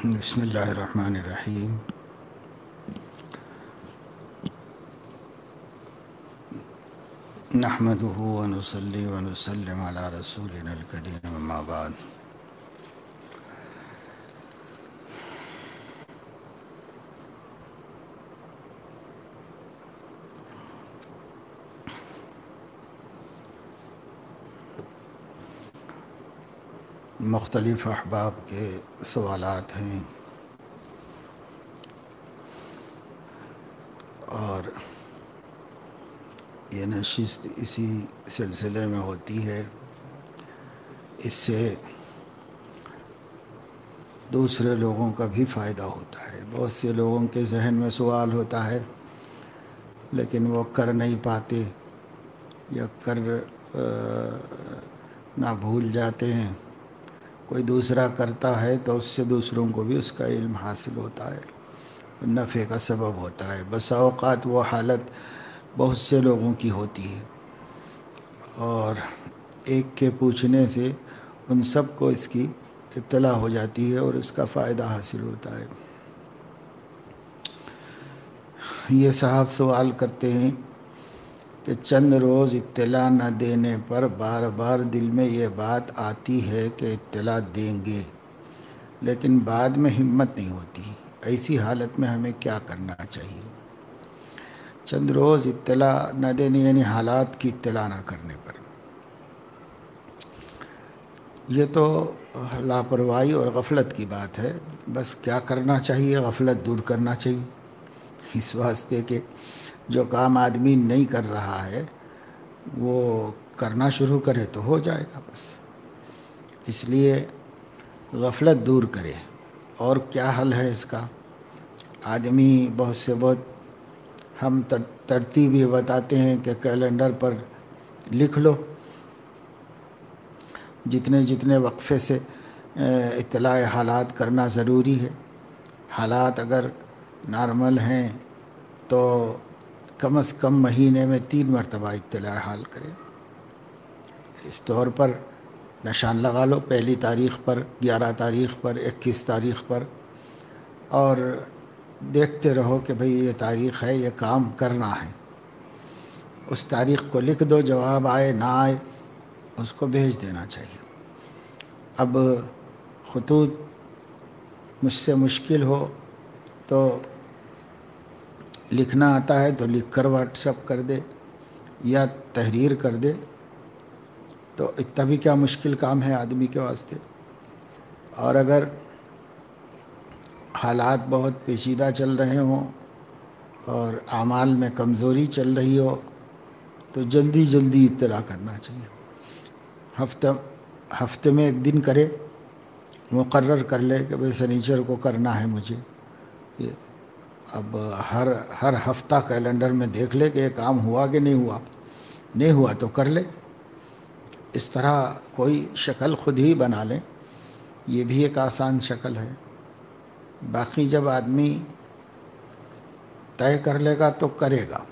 بسم اللہ الرحمن الرحیم۔ نحمده ونصلي ونسلم على رسولنا الكريم، اما بعد۔ مختلف احباب کے سوالات ہیں اور یہ نشست اسی سلسلے میں ہوتی ہے۔ اس سے دوسرے لوگوں کا بھی فائدہ ہوتا ہے۔ بہت سے لوگوں کے ذہن میں سوال ہوتا ہے لیکن وہ کر نہیں پاتے یا کر نہ بھول جاتے ہیں۔ کوئی دوسرا کرتا ہے تو اس سے دوسروں کو بھی اس کا علم حاصل ہوتا ہے، نفع کا سبب ہوتا ہے۔ بسا اوقات وہ حالت بہت سے لوگوں کی ہوتی ہے اور ایک کے پوچھنے سے ان سب کو اس کی اطلاع ہو جاتی ہے اور اس کا فائدہ حاصل ہوتا ہے۔ یہ صاحب سوال کرتے ہیں کہ چند روز اطلاع نہ دینے پر بار بار دل میں یہ بات آتی ہے کہ اطلاع دیں گے، لیکن بعد میں ہمت نہیں ہوتی۔ ایسی حالت میں ہمیں کیا کرنا چاہیے؟ چند روز اطلاع نہ دینے یعنی حالات کی اطلاع نہ کرنے پر، یہ تو لاپرواہی اور غفلت کی بات ہے۔ بس کیا کرنا چاہیے؟ غفلت دور کرنا چاہیے، اس واسطے کہ جو کام آدمی نہیں کر رہا ہے وہ کرنا شروع کرے تو ہو جائے گا بس۔ اس لیے غفلت دور کرے۔ اور کیا حل ہے اس کا؟ آدمی بہت ہم ترتیب یہ بتاتے ہیں کہ کیلنڈر پر لکھ لو جتنے وقفے سے اطلاع حالات کرنا ضروری ہے۔ حالات اگر نارمل ہیں تو کم از کم مہینے میں 3 مرتبہ اطلاع حال کرے۔ اس طور پر نشان لگا لو، 1 تاریخ پر، 11 تاریخ پر، 21 تاریخ پر، اور دیکھتے رہو کہ بھئی یہ تاریخ ہے، یہ کام کرنا ہے۔ اس تاریخ کو لکھ دو، جواب آئے نہ آئے اس کو بھیج دینا چاہیے۔ اب خطوط مجھ سے مشکل ہو تو لکھنا آتا ہے تو لکھ کر واٹس ایپ کر دے یا تحریر کر دے، تو اتنا بھی کیا مشکل کام ہے آدمی کے واسطے۔ اور اگر حالات بہت پیچیدہ چل رہے ہوں اور اعمال میں کمزوری چل رہی ہو تو جلدی اطلاع کرنا چاہیے۔ ہفتے میں 1 دن کرے، مقرر کر لے کہ بھئی سنیچر کو کرنا ہے مجھے یہ۔ اب ہر ہفتہ کیلنڈر میں دیکھ لے کہ یہ کام ہوا کہ نہیں ہوا تو کر لے۔ اس طرح کوئی شکل خود ہی بنا لیں، یہ بھی ایک آسان شکل ہے۔ باقی جب آدمی طے کر لے گا تو کرے گا،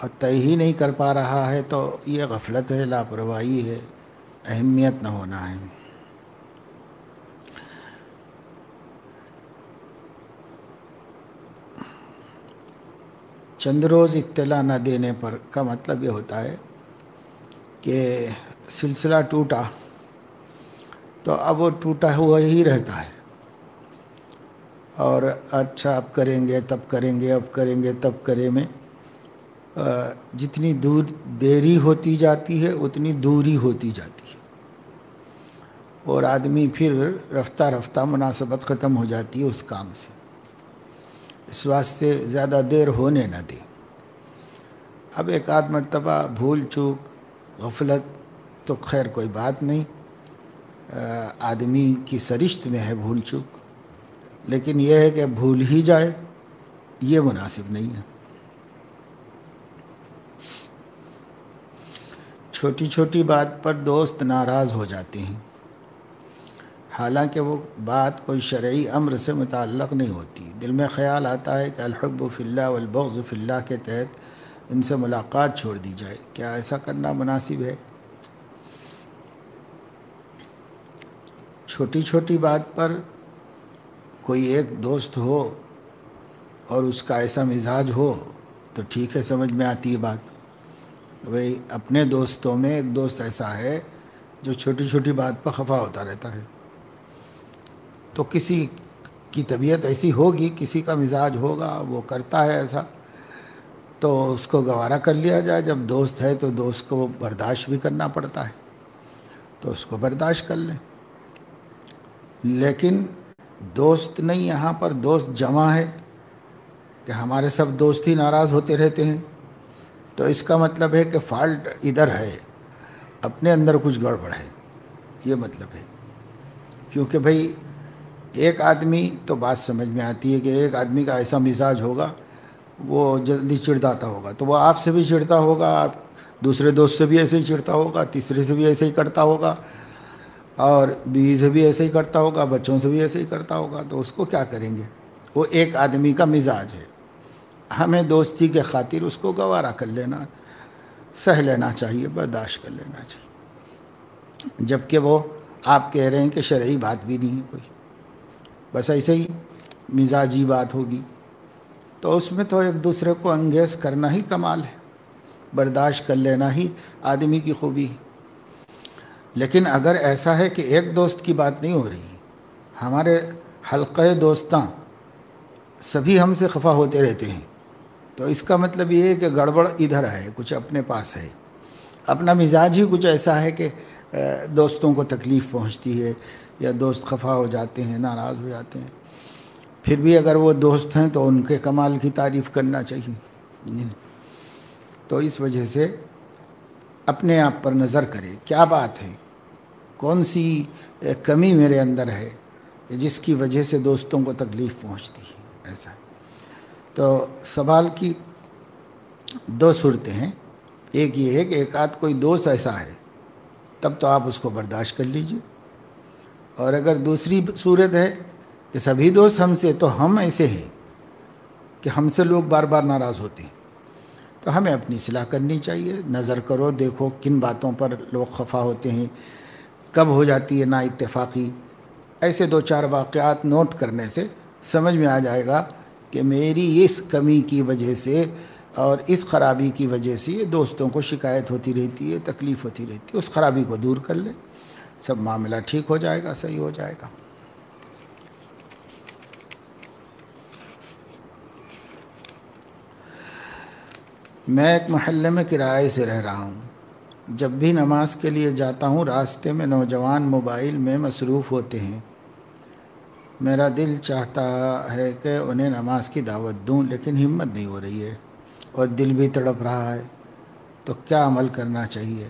اور طے ہی نہیں کر پا رہا ہے تو یہ غفلت ہے، لاپرواہی ہے، اہمیت نہ ہونا ہے۔ چند روز اطلاع نہ دینے پر کا مطلب یہ ہوتا ہے کہ سلسلہ ٹوٹا تو اب وہ ٹوٹا ہوا ہی رہتا ہے، اور اچھا اب کریں گے تب کریں گے، اب کریں گے تب کریں میں جتنی دیری ہوتی جاتی ہے اتنی دوری ہوتی جاتی ہے، اور آدمی پھر رفتہ مناسبت ختم ہو جاتی ہے اس کام سے۔ اس واسطے زیادہ دیر ہونے نہ دے۔ اب 1 مرتبہ بھول چوک غفلت تو خیر کوئی بات نہیں، آدمی کی سرشت میں ہے بھول چوک، لیکن یہ ہے کہ بھول ہی جائے یہ مناسب نہیں ہے۔ چھوٹی بات پر دوست ناراض ہو جاتے ہیں، حالانکہ وہ بات کوئی شرعی امر سے متعلق نہیں ہوتی۔ دل میں خیال آتا ہے کہ الحب فی اللہ والبغض فی اللہ کے تحت ان سے ملاقات چھوڑ دی جائے۔ کیا ایسا کرنا مناسب ہے؟ چھوٹی چھوٹی بات پر کوئی ایک دوست ہو اور اس کا ایسا مزاج ہو تو ٹھیک ہے، سمجھ میں آتی ہے بات. بھئی اپنے دوستوں میں ایک دوست ایسا ہے جو چھوٹی چھوٹی بات پر خفا ہوتا رہتا ہے، تو کسی کی طبیعت ایسی ہوگی، کسی کا مزاج ہوگا، وہ کرتا ہے ایسا، تو اس کو گوارا کر لیا جائے. جب دوست ہے تو دوست کو برداشت بھی کرنا پڑتا ہے، تو اس کو برداشت کر لیں. لیکن دوست نہیں، یہاں پر دوست جمع ہے کہ ہمارے سب دوست ہی ناراض ہوتے رہتے ہیں، تو اس کا مطلب ہے کہ فالٹ ادھر ہے، اپنے اندر کچھ گڑبڑ ہے، یہ مطلب ہے. کیونکہ بھئی ایک آدمی تو بات سمجھ میں آتی ہے کہ ایک آدمی کا ایسا مزاج ہوگا، وہ جلدی چڑھاتا ہوگا، تو وہ آپ سے بھی چڑھتا ہوگا، آپ دوسرے دوست سے بھی ایسے ہی چڑھتا ہوگا، تیسرے سے بھی ایسے ہی کرتا ہوگا، اور بیوی سے بھی ایسے ہی کرتا ہوگا، بچوں سے بھی ایسے ہی کرتا ہوگا. تو اس کو کیا کریں گے؟ وہ ایک آدمی کا مزاج ہے. ہمیں دوستی کے خاطر اس کو گوارا کر لینا، سہ لینا چاہیے، برداشت کر لینا چاہیے. جبکہ وہ آپ کہہ رہے ہیں کہ شرعی بات بھی نہیں ہے کوئی، بس ایسے ہی مزاجی بات ہوگی، تو اس میں تو ایک دوسرے کو انگیز کرنا ہی کمال ہے، برداشت کر لینا ہی آدمی کی خوبی ہے. لیکن اگر ایسا ہے کہ ایک دوست کی بات نہیں ہو رہی، ہمارے حلقہ دوستاں سبھی ہم سے خفا ہوتے رہتے ہیں، تو اس کا مطلب یہ ہے کہ گڑبڑ ادھر ہے، کچھ اپنے پاس ہے، اپنا مزاج ہی کچھ ایسا ہے کہ دوستوں کو تکلیف پہنچتی ہے، یا دوست خفا ہو جاتے ہیں، ناراض ہو جاتے ہیں. پھر بھی اگر وہ دوست ہیں تو ان کے کمال کی تعریف کرنا چاہیے. تو اس وجہ سے اپنے آپ پر نظر کرے، کیا بات ہے، کون سی کمی میرے اندر ہے جس کی وجہ سے دوستوں کو تکلیف پہنچتی ہے. ایسا ہے. تو سوال کی دو صورتیں ہیں. ایک یہ ہے کہ ایک آدھ کوئی دوست ایسا ہے، تب تو آپ اس کو برداشت کر لیجئے. اور اگر دوسری صورت ہے کہ سبھی دوست ہم سے، تو ہم ایسے ہیں کہ ہم سے لوگ بار بار ناراض ہوتے ہیں، تو ہمیں اپنی اصلاح کرنی چاہیے. نظر کرو، دیکھو کن باتوں پر لوگ خفا ہوتے ہیں، کب ہو جاتی ہے نا اتفاقی. ایسے دو چار واقعات نوٹ کرنے سے سمجھ میں آ جائے گا کہ میری اس کمی کی وجہ سے اور اس خرابی کی وجہ سے یہ دوستوں کو شکایت ہوتی رہتی ہے، تکلیف ہوتی رہتی ہے. اس خرابی کو دور کر لیں، سب معاملہ ٹھیک ہو جائے گا، صحیح ہو جائے گا. میں ایک محلے میں کرائے سے رہ رہا ہوں. جب بھی نماز کے لیے جاتا ہوں، راستے میں نوجوان موبائل میں مصروف ہوتے ہیں. میرا دل چاہتا ہے کہ انہیں نماز کی دعوت دوں، لیکن ہمت نہیں ہو رہی ہے اور دل بھی تڑپ رہا ہے. تو کیا عمل کرنا چاہیے؟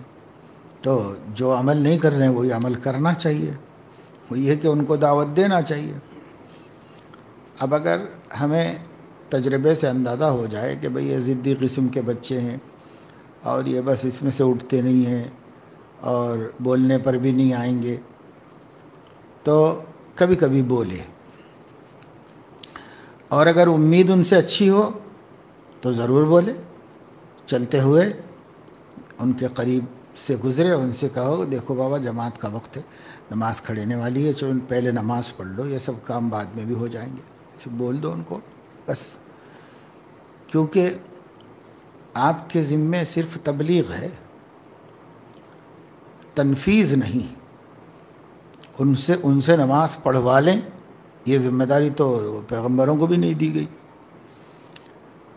تو جو عمل نہیں کر رہے ہیں وہی عمل کرنا چاہیے، وہ یہ کہ ان کو دعوت دینا چاہیے. اب اگر ہمیں تجربے سے اندازہ ہو جائے کہ بھئی یہ ضدی قسم کے بچے ہیں اور یہ بس اس میں سے اٹھتے نہیں ہیں اور بولنے پر بھی نہیں آئیں گے، تو کبھی کبھی بولے. اور اگر امید ان سے اچھی ہو تو ضرور بولے. چلتے ہوئے ان کے قریب سے گزرے، ان سے کہو دیکھو بابا جماعت کا وقت ہے، نماز کھڑینے والی ہے، چلو پہلے نماز پڑھ لو، یہ سب کام بعد میں بھی ہو جائیں گے. اسے بول دو ان کو بس. کیونکہ آپ کے ذمے صرف تبلیغ ہے، تنفیذ نہیں. ان سے نماز پڑھوا لیں، یہ ذمہ داری تو پیغمبروں کو بھی نہیں دی گئی.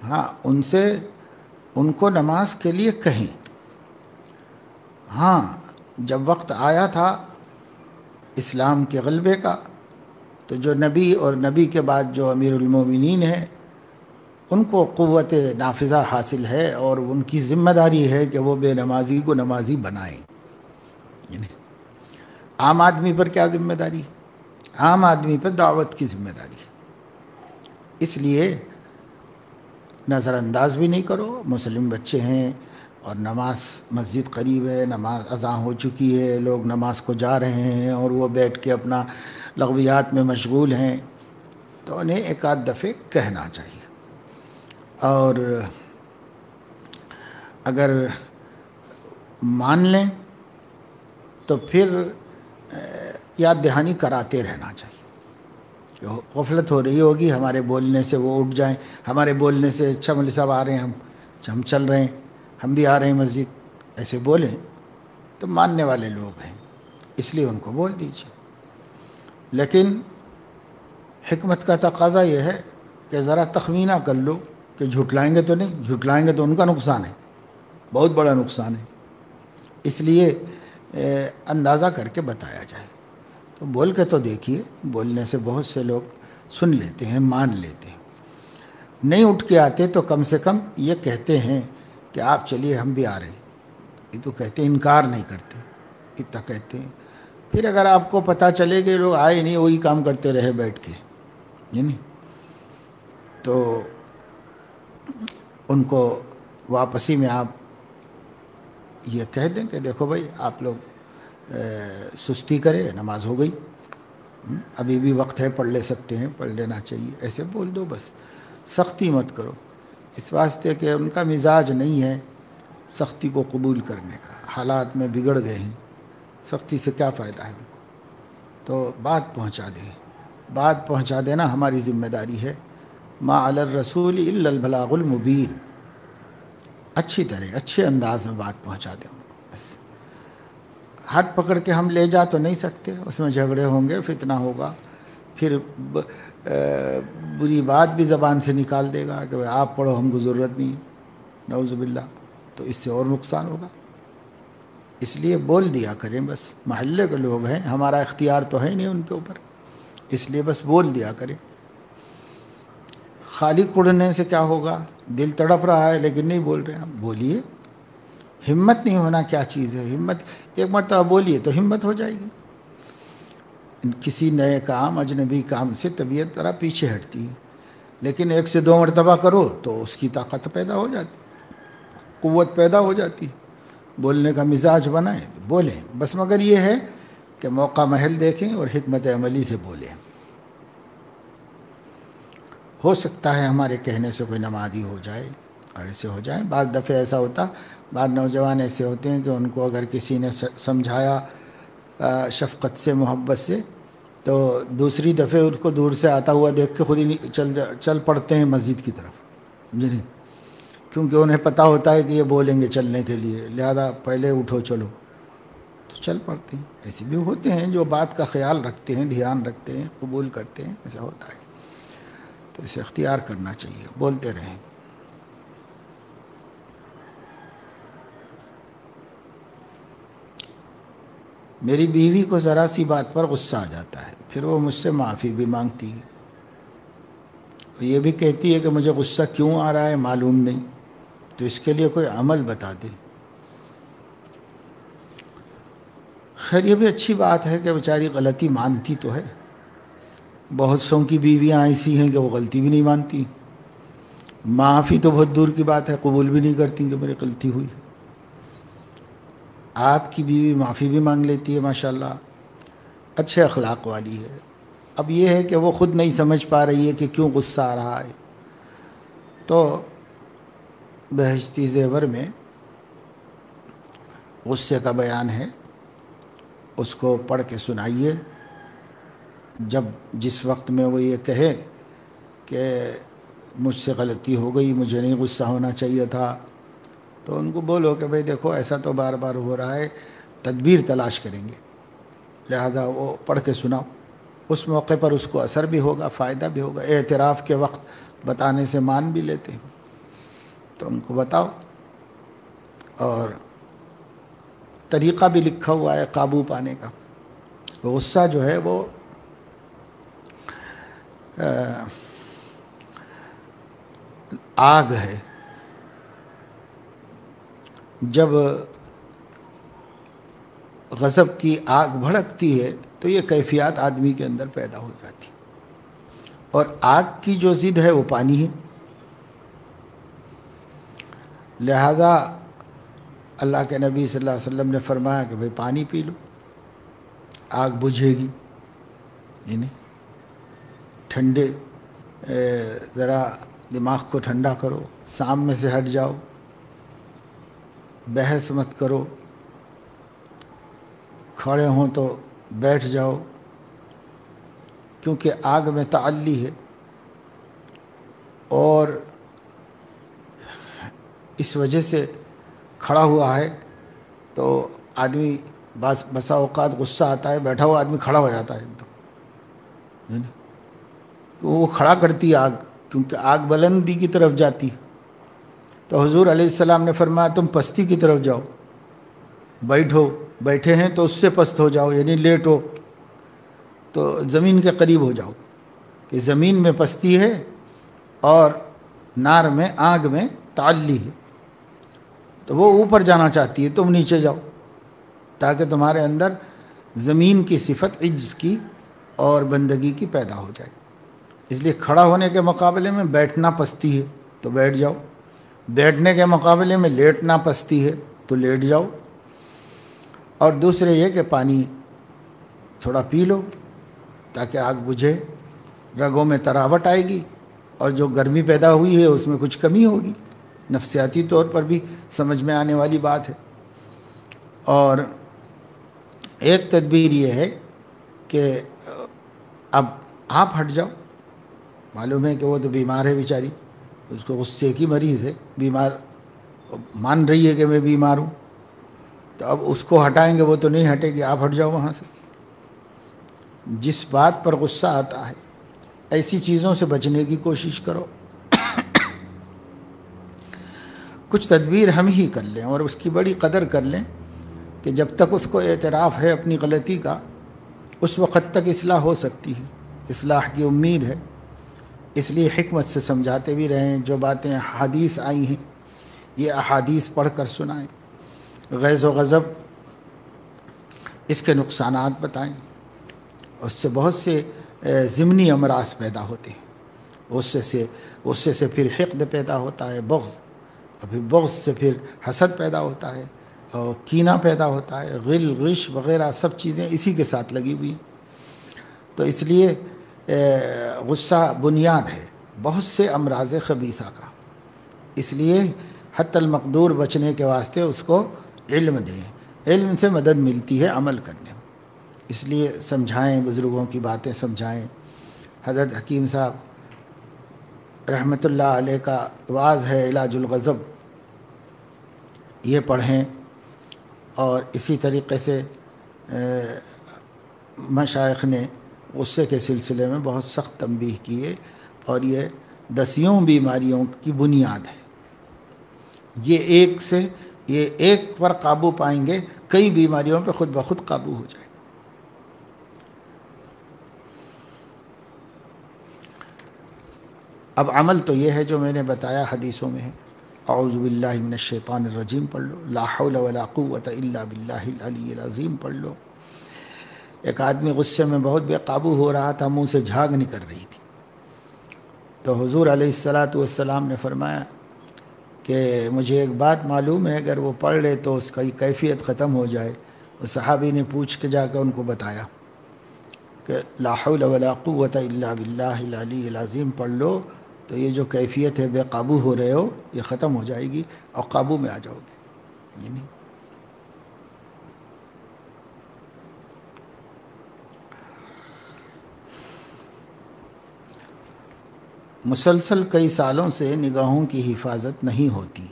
ہاں، ان کو نماز کے لیے کہیں. ہاں، جب وقت آیا تھا اسلام کے غلبے کا، تو جو نبی اور نبی کے بعد جو امیر المومنین ہیں، ان کو قوت نافذہ حاصل ہے اور ان کی ذمہ داری ہے کہ وہ بے نمازی کو نمازی بنائیں. عام آدمی پر کیا ذمہ داری؟ عام آدمی پر دعوت کی ذمہ داری. اس لیے نظر انداز بھی نہیں کرو. مسلم بچے ہیں اور نماز مسجد قریب ہے، نماز اذاں ہو چکی ہے، لوگ نماز کو جا رہے ہیں اور وہ بیٹھ کے اپنا لغویات میں مشغول ہیں، تو انہیں ایک آدھ دفعے کہنا چاہیے. اور اگر مان لیں تو پھر یاد دہانی کراتے رہنا چاہیے. جو غفلت ہو رہی ہوگی ہمارے بولنے سے وہ اٹھ جائیں، ہمارے بولنے سے اچھا مولوی صاحب آ رہے ہیں، ہم چل رہے ہیں، ہم بھی آ رہے ہیں مسجد، ایسے بولیں تو ماننے والے لوگ ہیں، اس لیے ان کو بول دیجیے. لیکن حکمت کا تقاضا یہ ہے کہ ذرا تخمینہ کر لو کہ جھٹلائیں گے تو نہیں، جھٹلائیں گے تو ان کا نقصان ہے، بہت بڑا نقصان ہے، اس لیے اندازہ کر کے بتایا جائے. تو بول کے تو دیکھیے، بولنے سے بہت سے لوگ سن لیتے ہیں، مان لیتے ہیں. نہیں اٹھ کے آتے تو کم سے کم یہ کہتے ہیں کہ آپ چلیے ہم بھی آ رہے ہیں. یہ تو کہتے ہیں، انکار نہیں کرتے، اتنا کہتے ہیں. پھر اگر آپ کو پتہ چلے کہ لوگ آئے نہیں، وہی کام کرتے رہے بیٹھ کے، یعنی تو ان کو واپسی میں آپ یہ کہہ دیں کہ دیکھو بھائی آپ لوگ سستی کرے، نماز ہو گئی، ابھی بھی وقت ہے، پڑھ لے سکتے ہیں، پڑھ لینا چاہیے، ایسے بول دو بس. سختی مت کرو، اس واسطے کہ ان کا مزاج نہیں ہے سختی کو قبول کرنے کا، حالات میں بگڑ گئے ہیں، سختی سے کیا فائدہ ہے ان کو. تو بات پہنچا دیں، بات پہنچا دینا ہماری ذمہ داری ہے. ما علی الرسول الا البلاغ المبین. اچھی طرح اچھے انداز میں بات پہنچا دیں ان کو. بس ہاتھ پکڑ کے ہم لے جا تو نہیں سکتے، اس میں جھگڑے ہوں گے، فتنہ ہوگا، پھر بری بات بھی زبان سے نکال دے گا کہ آپ پڑھو، ہم کو ضرورت نہیں ہے، نعوذ باللہ، تو اس سے اور نقصان ہوگا. اس لیے بول دیا کریں، بس محلے کے لوگ ہیں، ہمارا اختیار تو ہے نہیں ان کے اوپر، اس لیے بس بول دیا کریں. خالی کڑنے سے کیا ہوگا؟ دل تڑپ رہا ہے لیکن نہیں بول رہے ہیں، بولیے. ہمت نہیں ہونا کیا چیز ہے؟ ہمت ایک مرتبہ بولیے تو ہمت ہو جائے گی. کسی نئے کام، اجنبی کام سے طبیعت ذرا پیچھے ہٹتی ہے، لیکن 1 سے 2 مرتبہ کرو تو اس کی طاقت پیدا ہو جاتی، قوت پیدا ہو جاتی. بولنے کا مزاج بنائیں تو بولیں، بس مگر یہ ہے کہ موقع محل دیکھیں اور حکمت عملی سے بولیں. ہو سکتا ہے ہمارے کہنے سے کوئی نمازی ہو جائے اور ایسے ہو جائیں. بعض دفعہ ایسا ہوتا، بعض نوجوان ایسے ہوتے ہیں کہ ان کو اگر کسی نے سمجھایا شفقت سے، محبت سے، تو دوسری دفعہ اس کو دور سے آتا ہوا دیکھ کے خود ہی چل پڑتے ہیں مسجد کی طرف، جی نہیں، کیونکہ انہیں پتہ ہوتا ہے کہ یہ بولیں گے چلنے کے لیے، لہذا پہلے اٹھو چلو، تو چل پڑتے ہیں. ایسے بھی ہوتے ہیں جو بات کا خیال رکھتے ہیں، دھیان رکھتے ہیں، قبول کرتے ہیں، ایسا ہوتا ہے. تو اسے اختیار کرنا چاہیے، بولتے رہیں. میری بیوی کو ذرا سی بات پر غصہ آ جاتا ہے، پھر وہ مجھ سے معافی بھی مانگتی ہے، یہ بھی کہتی ہے کہ مجھے غصہ کیوں آ رہا ہے معلوم نہیں، تو اس کے لیے کوئی عمل بتا دے. خیر یہ بھی اچھی بات ہے کہ بیچاری غلطی مانتی تو ہے. بہت سوں کی بیویاں ایسی ہیں کہ وہ غلطی بھی نہیں مانتی، معافی تو بہت دور کی بات ہے، قبول بھی نہیں کرتی کہ میری غلطی ہوئی. آپ کی بیوی معافی بھی مانگ لیتی ہے، ماشاءاللہ، اچھے اخلاق والی ہے. اب یہ ہے کہ وہ خود نہیں سمجھ پا رہی ہے کہ کیوں غصہ آ رہا ہے. تو بہشتی زیور میں غصے کا بیان ہے، اس کو پڑھ کے سنائیے. جس وقت میں وہ یہ کہے کہ مجھ سے غلطی ہو گئی، مجھے نہیں غصہ ہونا چاہیے تھا، تو ان کو بولو کہ بھئی دیکھو ایسا تو بار بار ہو رہا ہے، تدبیر تلاش کریں گے، لہذا وہ پڑھ کے سناؤ. اس موقع پر اس کو اثر بھی ہوگا، فائدہ بھی ہوگا. اعتراف کے وقت بتانے سے مان بھی لیتے ہیں، تو ان کو بتاؤ. اور طریقہ بھی لکھا ہوا ہے قابو پانے کا. غصہ جو ہے وہ آگ ہے، جب غضب کی آگ بھڑکتی ہے تو یہ کیفیات آدمی کے اندر پیدا ہو جاتی، اور آگ کی جو ضد ہے وہ پانی ہے. لہذا اللہ کے نبی صلی اللہ علیہ وسلم نے فرمایا کہ بھئی پانی پی لو، آگ بجھے گی. یعنی ٹھنڈے ذرا دماغ کو ٹھنڈا کرو، سامنے سے ہٹ جاؤ، بحث مت کرو، کھڑے ہوں تو بیٹھ جاؤ، کیونکہ آگ میں تعلی ہے، اور اس وجہ سے کھڑا ہوا ہے تو آدمی بسا اوقات غصہ آتا ہے، بیٹھا ہوا آدمی کھڑا ہو جاتا ہے ایک دم، وہ کھڑا کرتی آگ، کیونکہ آگ بلندی کی طرف جاتی. تو حضور علیہ السلام نے فرمایا تم پستی کی طرف جاؤ، بیٹھو، بیٹھے ہیں تو اس سے پست ہو جاؤ، یعنی لیٹو تو زمین کے قریب ہو جاؤ، کہ زمین میں پستی ہے اور نار میں، آگ میں تعلی ہے، تو وہ اوپر جانا چاہتی ہے، تم نیچے جاؤ تاکہ تمہارے اندر زمین کی صفت عجز کی اور بندگی کی پیدا ہو جائے. اس لیے کھڑا ہونے کے مقابلے میں بیٹھنا پستی ہے تو بیٹھ جاؤ، بیٹھنے کے مقابلے میں لیٹنا پستی ہے تو لیٹ جاؤ. اور دوسرے یہ کہ پانی تھوڑا پی لو تاکہ آگ بجھے، رگوں میں تراوٹ آئے گی، اور جو گرمی پیدا ہوئی ہے اس میں کچھ کمی ہوگی، نفسیاتی طور پر بھی سمجھ میں آنے والی بات ہے. اور ایک تدبیر یہ ہے کہ اب آپ ہٹ جاؤ، معلوم ہے کہ وہ تو بیمار ہے بیچاری، اس کو غصے کی مریض ہے، بیمار مان رہی ہے کہ میں بیمار ہوں، تو اب اس کو ہٹائیں گے وہ تو نہیں ہٹے گی، آپ ہٹ جاؤ وہاں سے. جس بات پر غصہ آتا ہے ایسی چیزوں سے بچنے کی کوشش کرو. کچھ تدبیر ہم ہی کر لیں اور اس کی بڑی قدر کر لیں کہ جب تک اس کو اعتراف ہے اپنی غلطی کا، اس وقت تک اصلاح ہو سکتی ہے، اصلاح کی امید ہے. اس لیے حکمت سے سمجھاتے بھی رہیں، جو باتیں احادیث آئی ہیں یہ احادیث پڑھ کر سنائیں، غیظ و غضب اس کے نقصانات بتائیں. اس سے بہت سے ضمنی امراض پیدا ہوتے ہیں، غصے سے پھر حقد پیدا ہوتا ہے، بغض، اور پھر بغض سے پھر حسد پیدا ہوتا ہے، اور کینہ پیدا ہوتا ہے، غل، غش وغیرہ سب چیزیں اسی کے ساتھ لگی ہوئی. تو اس لیے غصہ بنیاد ہے بہت سے امراض خبیثہ کا. اس لیے حتی المقدور بچنے کے واسطے اس کو علم دیں، علم سے مدد ملتی ہے عمل کرنے میں. اس لیے سمجھائیں، بزرگوں کی باتیں سمجھائیں. حضرت حکیم صاحب رحمۃ اللہ علیہ کا واعظ ہے علاج الغضب، یہ پڑھیں. اور اسی طریقے سے مشائخ نے غصے کے سلسلے میں بہت سخت تنبیہ کیے، اور یہ 10 بیماریوں کی بنیاد ہے. یہ ایک پر قابو پائیں گے، کئی بیماریوں پہ خود بخود قابو ہو جائے. اب عمل تو یہ ہے جو میں نے بتایا حدیثوں میں ہے. اعوذ باللہ من الشیطان الرجیم پڑھ لو، لا حول ولا قوت الا باللہ العلی العظیم پڑھ لو. ایک آدمی غصے میں بہت بے قابو ہو رہا تھا، منہ سے جھاگ نکل رہی تھی، تو حضور علیہ السلام نے فرمایا کہ مجھے ایک بات معلوم ہے، اگر وہ پڑھ لے تو اس کی کیفیت ختم ہو جائے. اس صحابی نے پوچھ کے جا کے ان کو بتایا کہ لا حول ولا قوت الا باللہ العلی العظیم پڑھ لو، تو یہ جو کیفیت ہے بے قابو ہو رہے ہو یہ ختم ہو جائے گی اور قابو میں آ جاؤ گے. مسلسل کئی سالوں سے نگاہوں کی حفاظت نہیں ہوتی،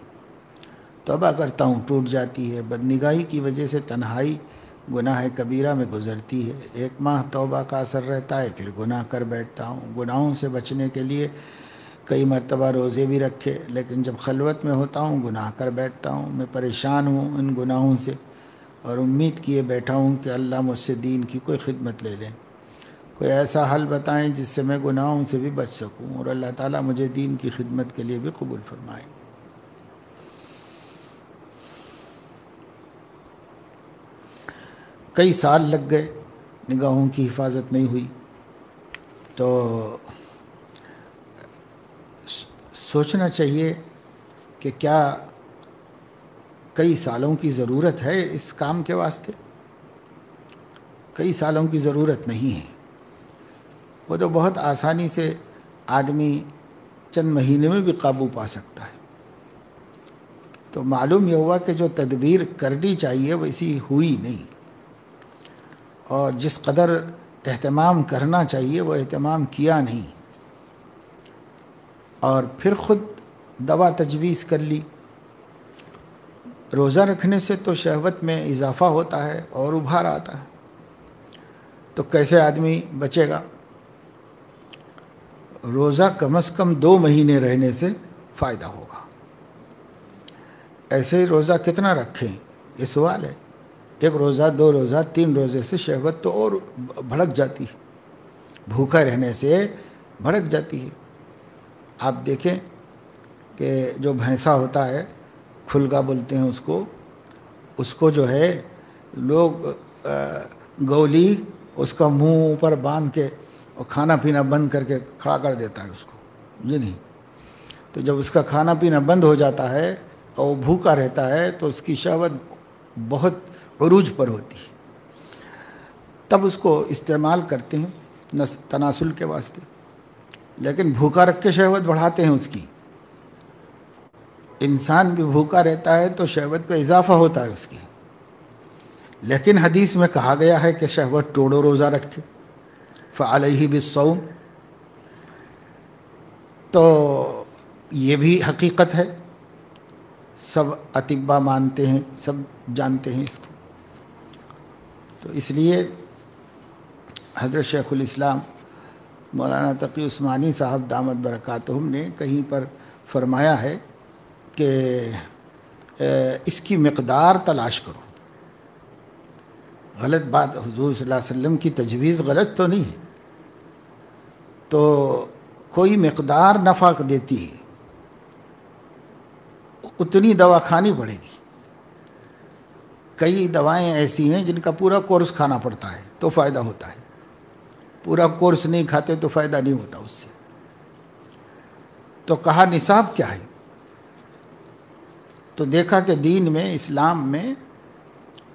توبہ کرتا ہوں ٹوٹ جاتی ہے. بدنگاہی کی وجہ سے تنہائی گناہ کبیرہ میں گزرتی ہے. 1 ماہ توبہ کا اثر رہتا ہے، پھر گناہ کر بیٹھتا ہوں. گناہوں سے بچنے کے لیے کئی مرتبہ روزے بھی رکھے، لیکن جب خلوت میں ہوتا ہوں گناہ کر بیٹھتا ہوں. میں پریشان ہوں ان گناہوں سے اور امید کیے بیٹھا ہوں کہ اللہ مجھ سے دین کی کوئی خدمت لے لیں. کوئی ایسا حل بتائیں جس سے میں گناہوں سے بھی بچ سکوں اور اللہ تعالیٰ مجھے دین کی خدمت کے لیے بھی قبول فرمائے. کئی سال لگ گئے، نگاہوں کی حفاظت نہیں ہوئی، تو سوچنا چاہیے کہ کیا کئی سالوں کی ضرورت ہے اس کام کے واسطے؟ کئی سالوں کی ضرورت نہیں ہے، وہ تو بہت آسانی سے آدمی چند مہینے میں بھی قابو پا سکتا ہے. تو معلوم یہ ہوا کہ جو تدبیر کرنی چاہیے ویسی ہوئی نہیں، اور جس قدر اہتمام کرنا چاہیے وہ اہتمام کیا نہیں، اور پھر خود دوا تجویز کر لی۔ روزہ رکھنے سے تو شہوت میں اضافہ ہوتا ہے اور ابھار آتا ہے، تو کیسے آدمی بچے گا؟ روزہ کم از کم 2 مہینے رہنے سے فائدہ ہوگا۔ ایسے ہی روزہ کتنا رکھیں یہ سوال ہے۔ 1 روزہ 2 روزہ 3 روزے سے شہوت تو اور بھڑک جاتی ہے، بھوکا رہنے سے بھڑک جاتی ہے۔ آپ دیکھیں کہ جو بھینسا ہوتا ہے، کھلگا بولتے ہیں اس کو جو ہے لوگ گولی اس کا منہ اوپر باندھ کے اور کھانا پینا بند کر کے کھڑا کر دیتا ہے اس کو، جی نہیں، تو جب اس کا کھانا پینا بند ہو جاتا ہے اور وہ بھوکا رہتا ہے تو اس کی شہوت بہت عروج پر ہوتی ہے، تب اس کو استعمال کرتے ہیں تناسل کے واسطے، لیکن بھوکا رکھ کے شہوت بڑھاتے ہیں اس کی۔ انسان بھی بھوکا رہتا ہے تو شہوت پہ اضافہ ہوتا ہے اس کی، لیکن حدیث میں کہا گیا ہے کہ شہوت توڑو، روزہ رکھے، فعلیہ بالصوم، تو یہ بھی حقیقت ہے، سب اطباء مانتے ہیں، سب جانتے ہیں اس کو۔ تو اس لیے حضرت شیخ الاسلام مولانا تقی عثمانی صاحب دامت برکاتہم نے کہیں پر فرمایا ہے کہ اس کی مقدار تلاش کرو۔ غلط بات، حضور صلی اللہ علیہ وسلم کی تجویز غلط تو نہیں ہے، تو کوئی مقدار نفع دیتی ہے، اتنی دوا کھانی پڑے گی۔ کئی دوائیں ایسی ہیں جن کا پورا کورس کھانا پڑتا ہے تو فائدہ ہوتا ہے، پورا کورس نہیں کھاتے تو فائدہ نہیں ہوتا اس سے۔ تو کہا نصاب کیا ہے؟ تو دیکھا کہ دین میں، اسلام میں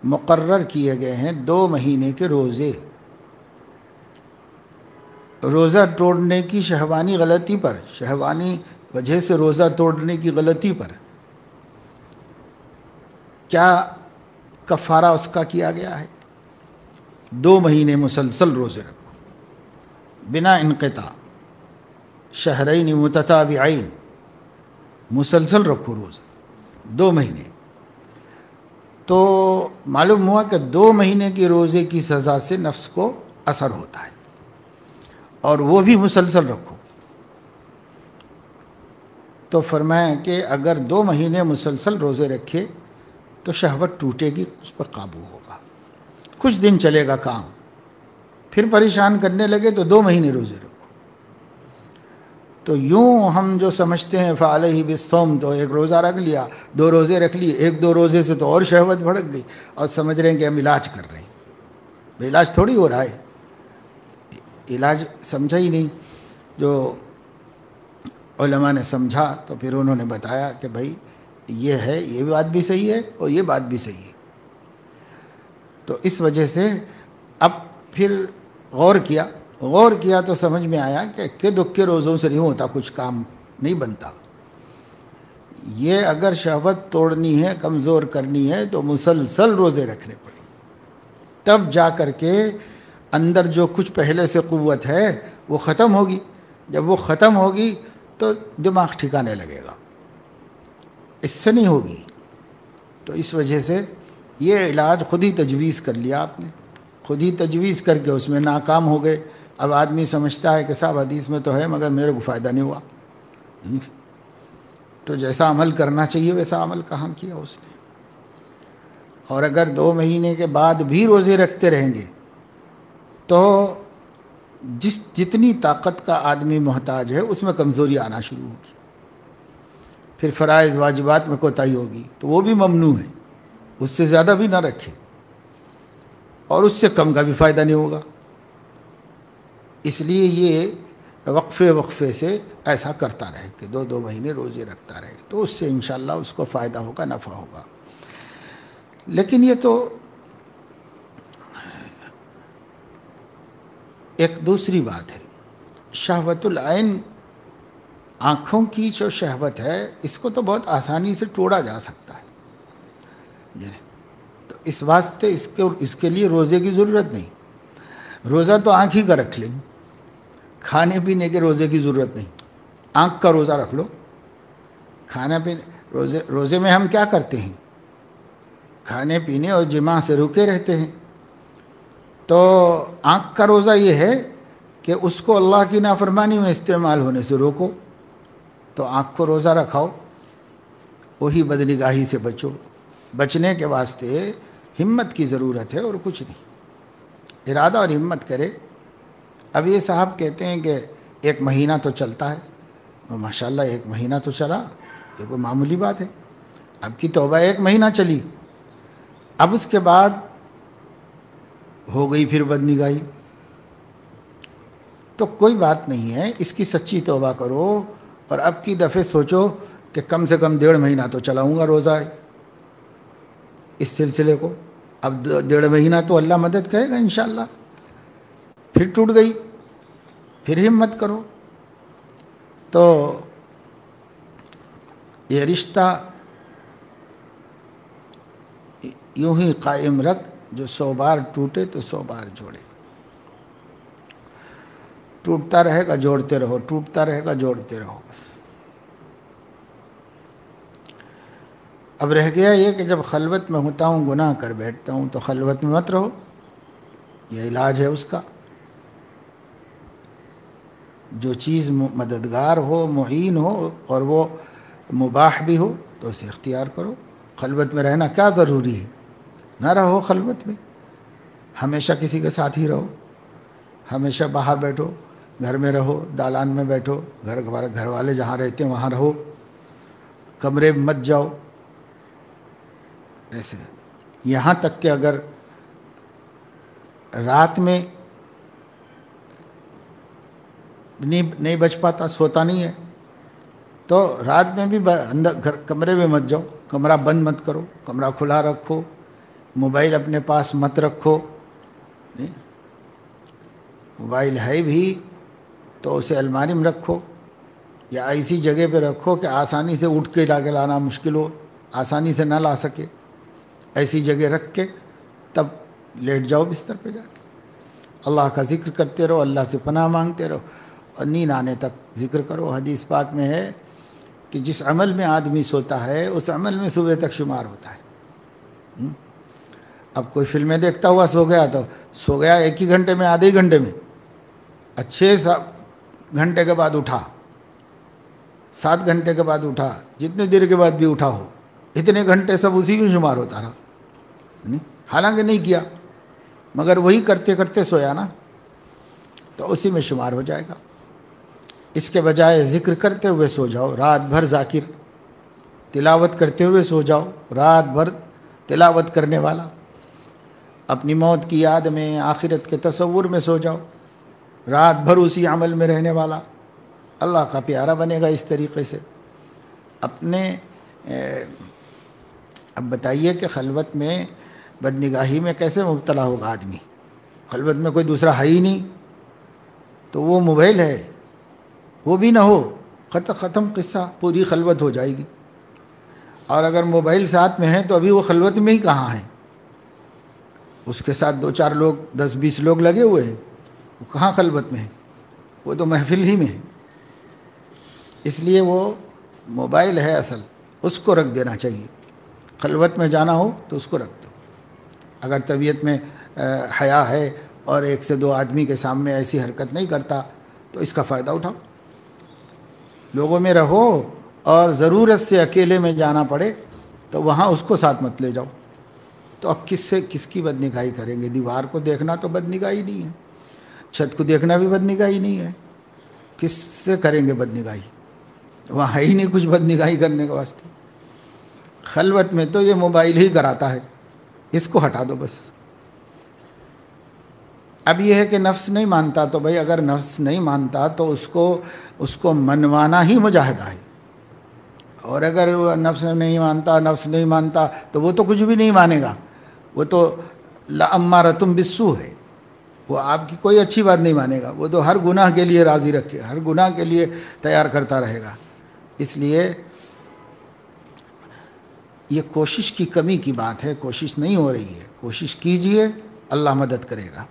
مقرر کیے گئے ہیں 2 مہینے کے روزے۔ روزہ توڑنے کی شہوانی غلطی پر، شہوانی وجہ سے روزہ توڑنے کی غلطی پر کیا کفارہ اس کا کیا گیا ہے؟ 2 مہینے مسلسل روزے رکھو بنا انقطاع، شہرین متتابعین، مسلسل رکھو روزہ 2 مہینے۔ تو معلوم ہوا کہ 2 مہینے کی روزے کی سزا سے نفس کو اثر ہوتا ہے، اور وہ بھی مسلسل رکھو۔ تو فرمایا کہ اگر 2 مہینے مسلسل روزے رکھے تو شہوت ٹوٹے گی، اس پر قابو ہوگا، کچھ دن چلے گا کام، پھر پریشان کرنے لگے تو 2 مہینے روزے رکھو۔ تو یوں ہم جو سمجھتے ہیں فعلیہ بالصوم، تو 1 روزہ رکھ لیا، 2 روزے رکھ لیے، 1-2 روزے سے تو اور شہوت بھڑک گئی، اور سمجھ رہے ہیں کہ ہم علاج کر رہے ہیں۔ علاج تھوڑی ہو رہا ہے، علاج سمجھا ہی نہیں۔ جو علماء نے سمجھا تو پھر انہوں نے بتایا کہ بھائی یہ ہے، یہ بات بھی صحیح ہے اور یہ بات بھی صحیح ہے۔ تو اس وجہ سے اب پھر غور کیا تو سمجھ میں آیا کہ اکے دکے روزوں سے نہیں ہوتا، کچھ کام نہیں بنتا۔ یہ اگر شہوت توڑنی ہے، کمزور کرنی ہے تو مسلسل روزے رکھنے پڑیں، تب جا کر کے اندر جو کچھ پہلے سے قوت ہے وہ ختم ہوگی۔ جب وہ ختم ہوگی تو دماغ ٹھکانے لگے گا، اس سے نہیں ہوگی۔ تو اس وجہ سے یہ علاج خود ہی تجویز کر لیا آپ نے، خود ہی تجویز کر کے اس میں ناکام ہو گئے۔ اب آدمی سمجھتا ہے کہ صاحب حدیث میں تو ہے مگر میرے کو فائدہ نہیں ہوا، تو جیسا عمل کرنا چاہیے ویسا عمل کہاں کیا اس نے۔ اور اگر 2 مہینے کے بعد بھی روزے رکھتے رہیں گے تو جتنی طاقت کا آدمی محتاج ہے اس میں کمزوری آنا شروع ہوگی، پھر فرائض واجبات میں کوتاہی ہوگی، تو وہ بھی ممنوع ہے، اس سے زیادہ بھی نہ رکھے اور اس سے کم کا بھی فائدہ نہیں ہوگا۔ اس لیے یہ وقفے سے ایسا کرتا رہے کہ 2 مہینے روزے رکھتا رہے، تو اس سے انشاءاللہ اس کو فائدہ ہوگا، نفع ہوگا۔ لیکن یہ تو ایک دوسری بات ہے، شہوت العین، آنکھوں کی جو شہوت ہے اس کو تو بہت آسانی سے توڑا جا سکتا ہے، تو اس واسطے اس کے لیے روزے کی ضرورت نہیں۔ روزہ تو آنکھ ہی کا رکھ لیں، کھانے پینے کے روزے کی ضرورت نہیں، آنکھ کا روزہ رکھ لو۔ کھانا پینے روزے میں ہم کیا کرتے ہیں؟ کھانے پینے اور جماع سے رکے رہتے ہیں۔ تو آنکھ کا روزہ یہ ہے کہ اس کو اللہ کی نافرمانی میں استعمال ہونے سے روکو، تو آنکھ کو روزہ رکھاؤ، وہی بدنگاہی سے بچو۔ بچنے کے واسطے ہمت کی ضرورت ہے اور کچھ نہیں، ارادہ اور ہمت کرے۔ اب یہ صاحب کہتے ہیں کہ 1 مہینہ تو چلتا ہے، اور ماشاءاللہ 1 مہینہ تو چلا، یہ کوئی معمولی بات ہے۔ اب کی توبہ 1 مہینہ چلی، اب اس کے بعد ہو گئی پھر بدنگاہی، تو کوئی بات نہیں ہے، اس کی سچی توبہ کرو، اور اب کی دفعہ سوچو کہ کم سے کم 1.5 مہینہ تو چلاؤں گا روزہ اس سلسلے کو۔ اب 1.5 مہینہ تو اللہ مدد کرے گا انشاءاللہ۔ پھر ٹوٹ گئی، پھر ہمت کرو۔ تو یہ رشتہ یوں ہی قائم رکھ، جو 100 بار ٹوٹے تو 100 بار جوڑے۔ ٹوٹتا رہے گا جوڑتے رہو، ٹوٹتا رہے گا جوڑتے رہو بس۔ اب رہ گیا یہ کہ جب خلوت میں ہوتا ہوں گناہ کر بیٹھتا ہوں، تو خلوت میں مت رہو، یہ علاج ہے اس کا۔ جو چیز مددگار ہو، معین ہو، اور وہ مباح بھی ہو، تو اسے اختیار کرو۔ خلوت میں رہنا کیا ضروری ہے؟ نہ رہو خلوت میں، ہمیشہ کسی کے ساتھ ہی رہو، ہمیشہ باہر بیٹھو، گھر میں رہو، دالان میں بیٹھو، گھر والے جہاں رہتے ہیں وہاں رہو، کمرے میں مت جاؤ۔ ایسے یہاں تک کہ اگر رات میں نہیں بچ پاتا، سوتا نہیں ہے، تو رات میں بھی اندر کمرے میں مت جاؤ، کمرہ بند مت کرو، کمرہ کھلا رکھو، موبائل اپنے پاس مت رکھو۔ موبائل ہے بھی تو اسے الماری میں رکھو، یا ایسی جگہ پہ رکھو کہ آسانی سے اٹھ کے لا کے لانا مشکل ہو، آسانی سے نہ لا سکے، ایسی جگہ رکھ کے تب لیٹ جاؤ بستر پہ جا کے۔ اللہ کا ذکر کرتے رہو، اللہ سے پناہ مانگتے رہو، اور نیند آنے تک ذکر کرو۔ حدیث پاک میں ہے کہ جس عمل میں آدمی سوتا ہے اس عمل میں صبح تک شمار ہوتا ہے۔ اب کوئی فلمیں دیکھتا ہوا سو گیا، تو سو گیا 1 ہی گھنٹے میں، آدھے ہی گھنٹے میں، 6 گھنٹے کے بعد اٹھا، 7 گھنٹے کے بعد اٹھا، جتنے دیر کے بعد بھی اٹھا ہو، اتنے گھنٹے سب اسی میں شمار ہوتا رہا، حالانکہ نہیں کیا، مگر وہی کرتے کرتے سویا نا، تو اسی میں شمار ہو جائے گا۔ اس کے بجائے ذکر کرتے ہوئے سو جاؤ، رات بھر ذاکر، تلاوت کرتے ہوئے سو جاؤ، رات بھر تلاوت کرنے والا، اپنی موت کی یاد میں، آخرت کے تصور میں سو جاؤ، رات بھر اسی عمل میں رہنے والا، اللہ کا پیارا بنے گا اس طریقے سے۔ اب بتائیے کہ خلوت میں بدنگاہی میں کیسے مبتلا ہوگا آدمی؟ خلوت میں کوئی دوسرا ہے ہی نہیں، تو وہ موبائل ہے، وہ بھی نہ ہو، ختم قصہ، پوری خلوت ہو جائے گی۔ اور اگر موبائل ساتھ میں ہے تو ابھی وہ خلوت میں ہی کہاں ہے؟ اس کے ساتھ 2-4 لوگ، 10-20 لوگ لگے ہوئے ہیں، وہ کہاں خلوت میں ہے؟ وہ تو محفل ہی میں ہے۔ اس لیے وہ موبائل ہے اصل، اس کو رکھ دینا چاہیے۔ خلوت میں جانا ہو تو اس کو رکھ دو۔ اگر طبیعت میں حیا ہے اور 1 سے 2 آدمی کے سامنے ایسی حرکت نہیں کرتا تو اس کا فائدہ اٹھاؤ۔ لوگوں میں رہو، اور ضرورت سے اکیلے میں جانا پڑے تو وہاں اس کو ساتھ مت لے جاؤ۔ تو اب کس کی بدنگاہی کریں گے؟ دیوار کو دیکھنا تو بدنگاہی نہیں ہے، چھت کو دیکھنا بھی بدنگاہی نہیں ہے، کس سے کریں گے بدنگاہی؟ وہاں ہے ہی نہیں کچھ بدنگاہی کرنے کے واسطے۔ خلوت میں تو یہ موبائل ہی کراتا ہے، اس کو ہٹا دو بس۔ اب یہ ہے کہ نفس نہیں مانتا، تو بھائی اگر نفس نہیں مانتا تو اس کو منوانا ہی مجاہدہ ہے، اور اگر وہ نفس نہیں مانتا تو وہ تو کچھ بھی نہیں مانے گا، وہ تو لَأَمَّارَةٌ بِالسُّوءِ ہے، وہ آپ کی کوئی اچھی بات نہیں مانے گا، وہ تو ہر گناہ کے لیے راضی رکھے، ہر گناہ کے لیے تیار کرتا رہے گا۔ اس لیے یہ کوشش کی کمی کی بات ہے، کوشش نہیں ہو رہی ہے، کوشش کیجئے، اللہ مدد کرے گا۔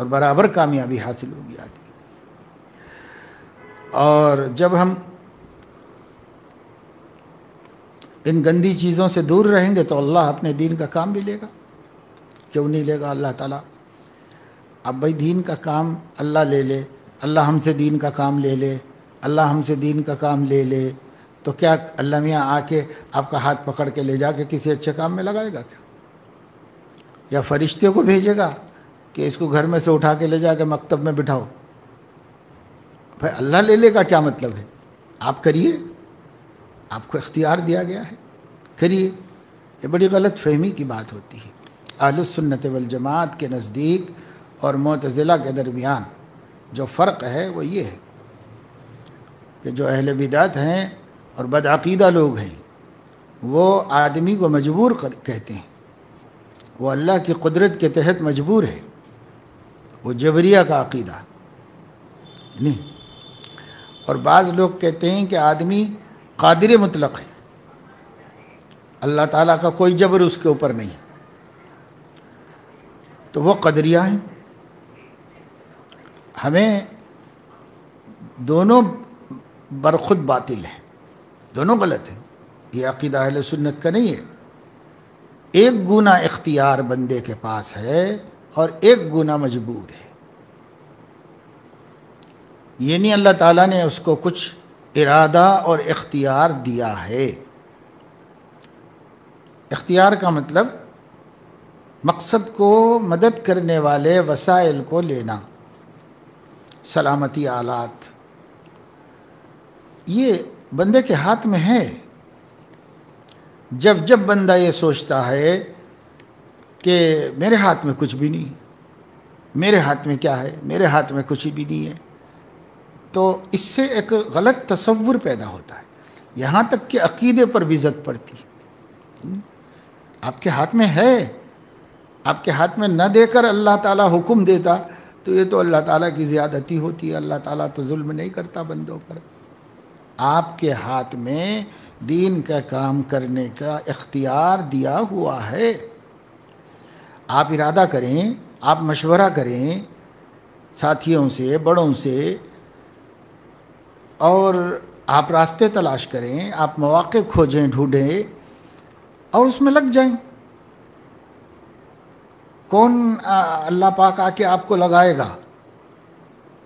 اور برابر کامیابی حاصل ہوگی آدمی۔ اور جب ہم ان گندی چیزوں سے دور رہیں گے تو اللہ اپنے دین کا کام بھی لے گا، کیوں نہیں لے گا اللہ تعالیٰ؟ اب بھائی دین کا کام اللہ لے لے، اللہ ہم سے دین کا کام لے لے، اللہ ہم سے دین کا کام لے لے، تو کیا اللہ میاں آ کے آپ کا ہاتھ پکڑ کے لے جا کے کسی اچھے کام میں لگائے گا کیا؟ یا فرشتے کو بھیجے گا کہ اس کو گھر میں سے اٹھا کے لے جا کے مکتب میں بٹھاؤ؟ بھائی اللہ لے لے کا کیا مطلب ہے؟ آپ کریے، آپ کو اختیار دیا گیا ہے، کریے۔ یہ بڑی غلط فہمی کی بات ہوتی ہے۔ اہل السنت والجماعت کے نزدیک اور معتزلہ کے درمیان جو فرق ہے وہ یہ ہے کہ جو اہل بدعت ہیں اور بدعقیدہ لوگ ہیں وہ آدمی کو مجبور کہتے ہیں، وہ اللہ کی قدرت کے تحت مجبور ہے، وہ جبریہ کا عقیدہ نہیں۔ اور بعض لوگ کہتے ہیں کہ آدمی قادر مطلق ہے، اللہ تعالیٰ کا کوئی جبر اس کے اوپر نہیں، تو وہ قدریہ ہیں۔ ہمیں دونوں برخود باطل ہیں، دونوں غلط ہیں، یہ عقیدہ اہل سنت کا نہیں ہے۔ ایک گنا اختیار بندے کے پاس ہے اور ایک گنا مجبور ہے، یہ نہیں اللہ تعالیٰ نے اس کو کچھ ارادہ اور اختیار دیا ہے۔ اختیار کا مطلب مقصد کو مدد کرنے والے وسائل کو لینا، سلامتی آلات، یہ بندے کے ہاتھ میں ہے۔ جب جب بندہ یہ سوچتا ہے کہ میرے ہاتھ میں کچھ بھی نہیں ہے، میرے ہاتھ میں کیا ہے، میرے ہاتھ میں کچھ بھی نہیں ہے، تو اس سے ایک غلط تصور پیدا ہوتا ہے، یہاں تک کہ عقیدے پر بھی زد پڑتی ہے۔ آپ کے ہاتھ میں ہے، آپ کے ہاتھ میں نہ دے کر اللہ تعالیٰ حکم دیتا تو یہ تو اللہ تعالیٰ کی زیادتی ہوتی ہے، اللہ تعالیٰ تو ظلم نہیں کرتا بندوں پر۔ آپ کے ہاتھ میں دین کا کام کرنے کا اختیار دیا ہوا ہے، آپ ارادہ کریں، آپ مشورہ کریں ساتھیوں سے، بڑوں سے، اور آپ راستے تلاش کریں، آپ مواقع کھوجیں، ڈھونڈیں اور اس میں لگ جائیں۔ کون اللہ پاک آ کے آپ کو لگائے گا؟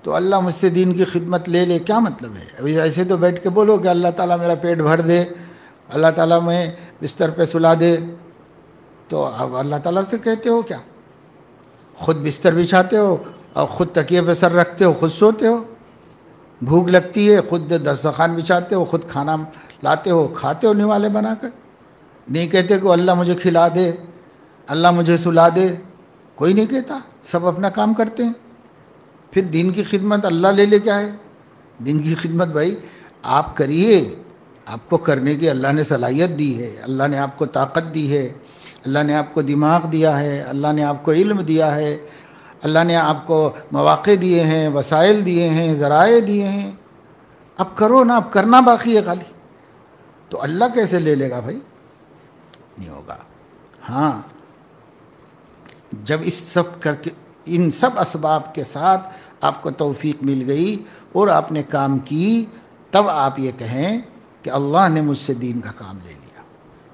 تو اللہ مجھ سے دین کی خدمت لے لے، کیا مطلب ہے؟ ابھی ایسے تو بیٹھ کے بولو کہ اللہ تعالیٰ میرا پیٹ بھر دے، اللہ تعالیٰ میں بستر پہ سلا دے، تو اب اللہ تعالیٰ سے کہتے ہو کیا؟ خود بستر بچھاتے ہو اور خود تکیے پہ سر رکھتے ہو، خود سوتے ہو، بھوک لگتی ہے خود دسترخوان بچھاتے ہو، خود کھانا لاتے ہو، کھاتے ہو نوالے بنا کر، نہیں کہتے کہ اللہ مجھے کھلا دے، اللہ مجھے سلا دے، کوئی نہیں کہتا، سب اپنا کام کرتے ہیں۔ پھر دین کی خدمت اللہ لے لے کیا ہے؟ دین کی خدمت بھائی آپ کریے، آپ کو کرنے کی اللہ نے صلاحیت دی ہے، اللہ نے آپ کو طاقت دی ہے، اللہ نے آپ کو دماغ دیا ہے، اللہ نے آپ کو علم دیا ہے، اللہ نے آپ کو مواقع دیے ہیں، وسائل دیے ہیں، ذرائع دیے ہیں، اب کرو نا، اب کرنا باقی ہے خالی، تو اللہ کیسے لے لے گا بھائی؟ نہیں ہوگا۔ ہاں جب اس سب کر کے ان سب اسباب کے ساتھ آپ کو توفیق مل گئی اور آپ نے کام کی، تب آپ یہ کہیں کہ اللہ نے مجھ سے دین کا کام لے لیا،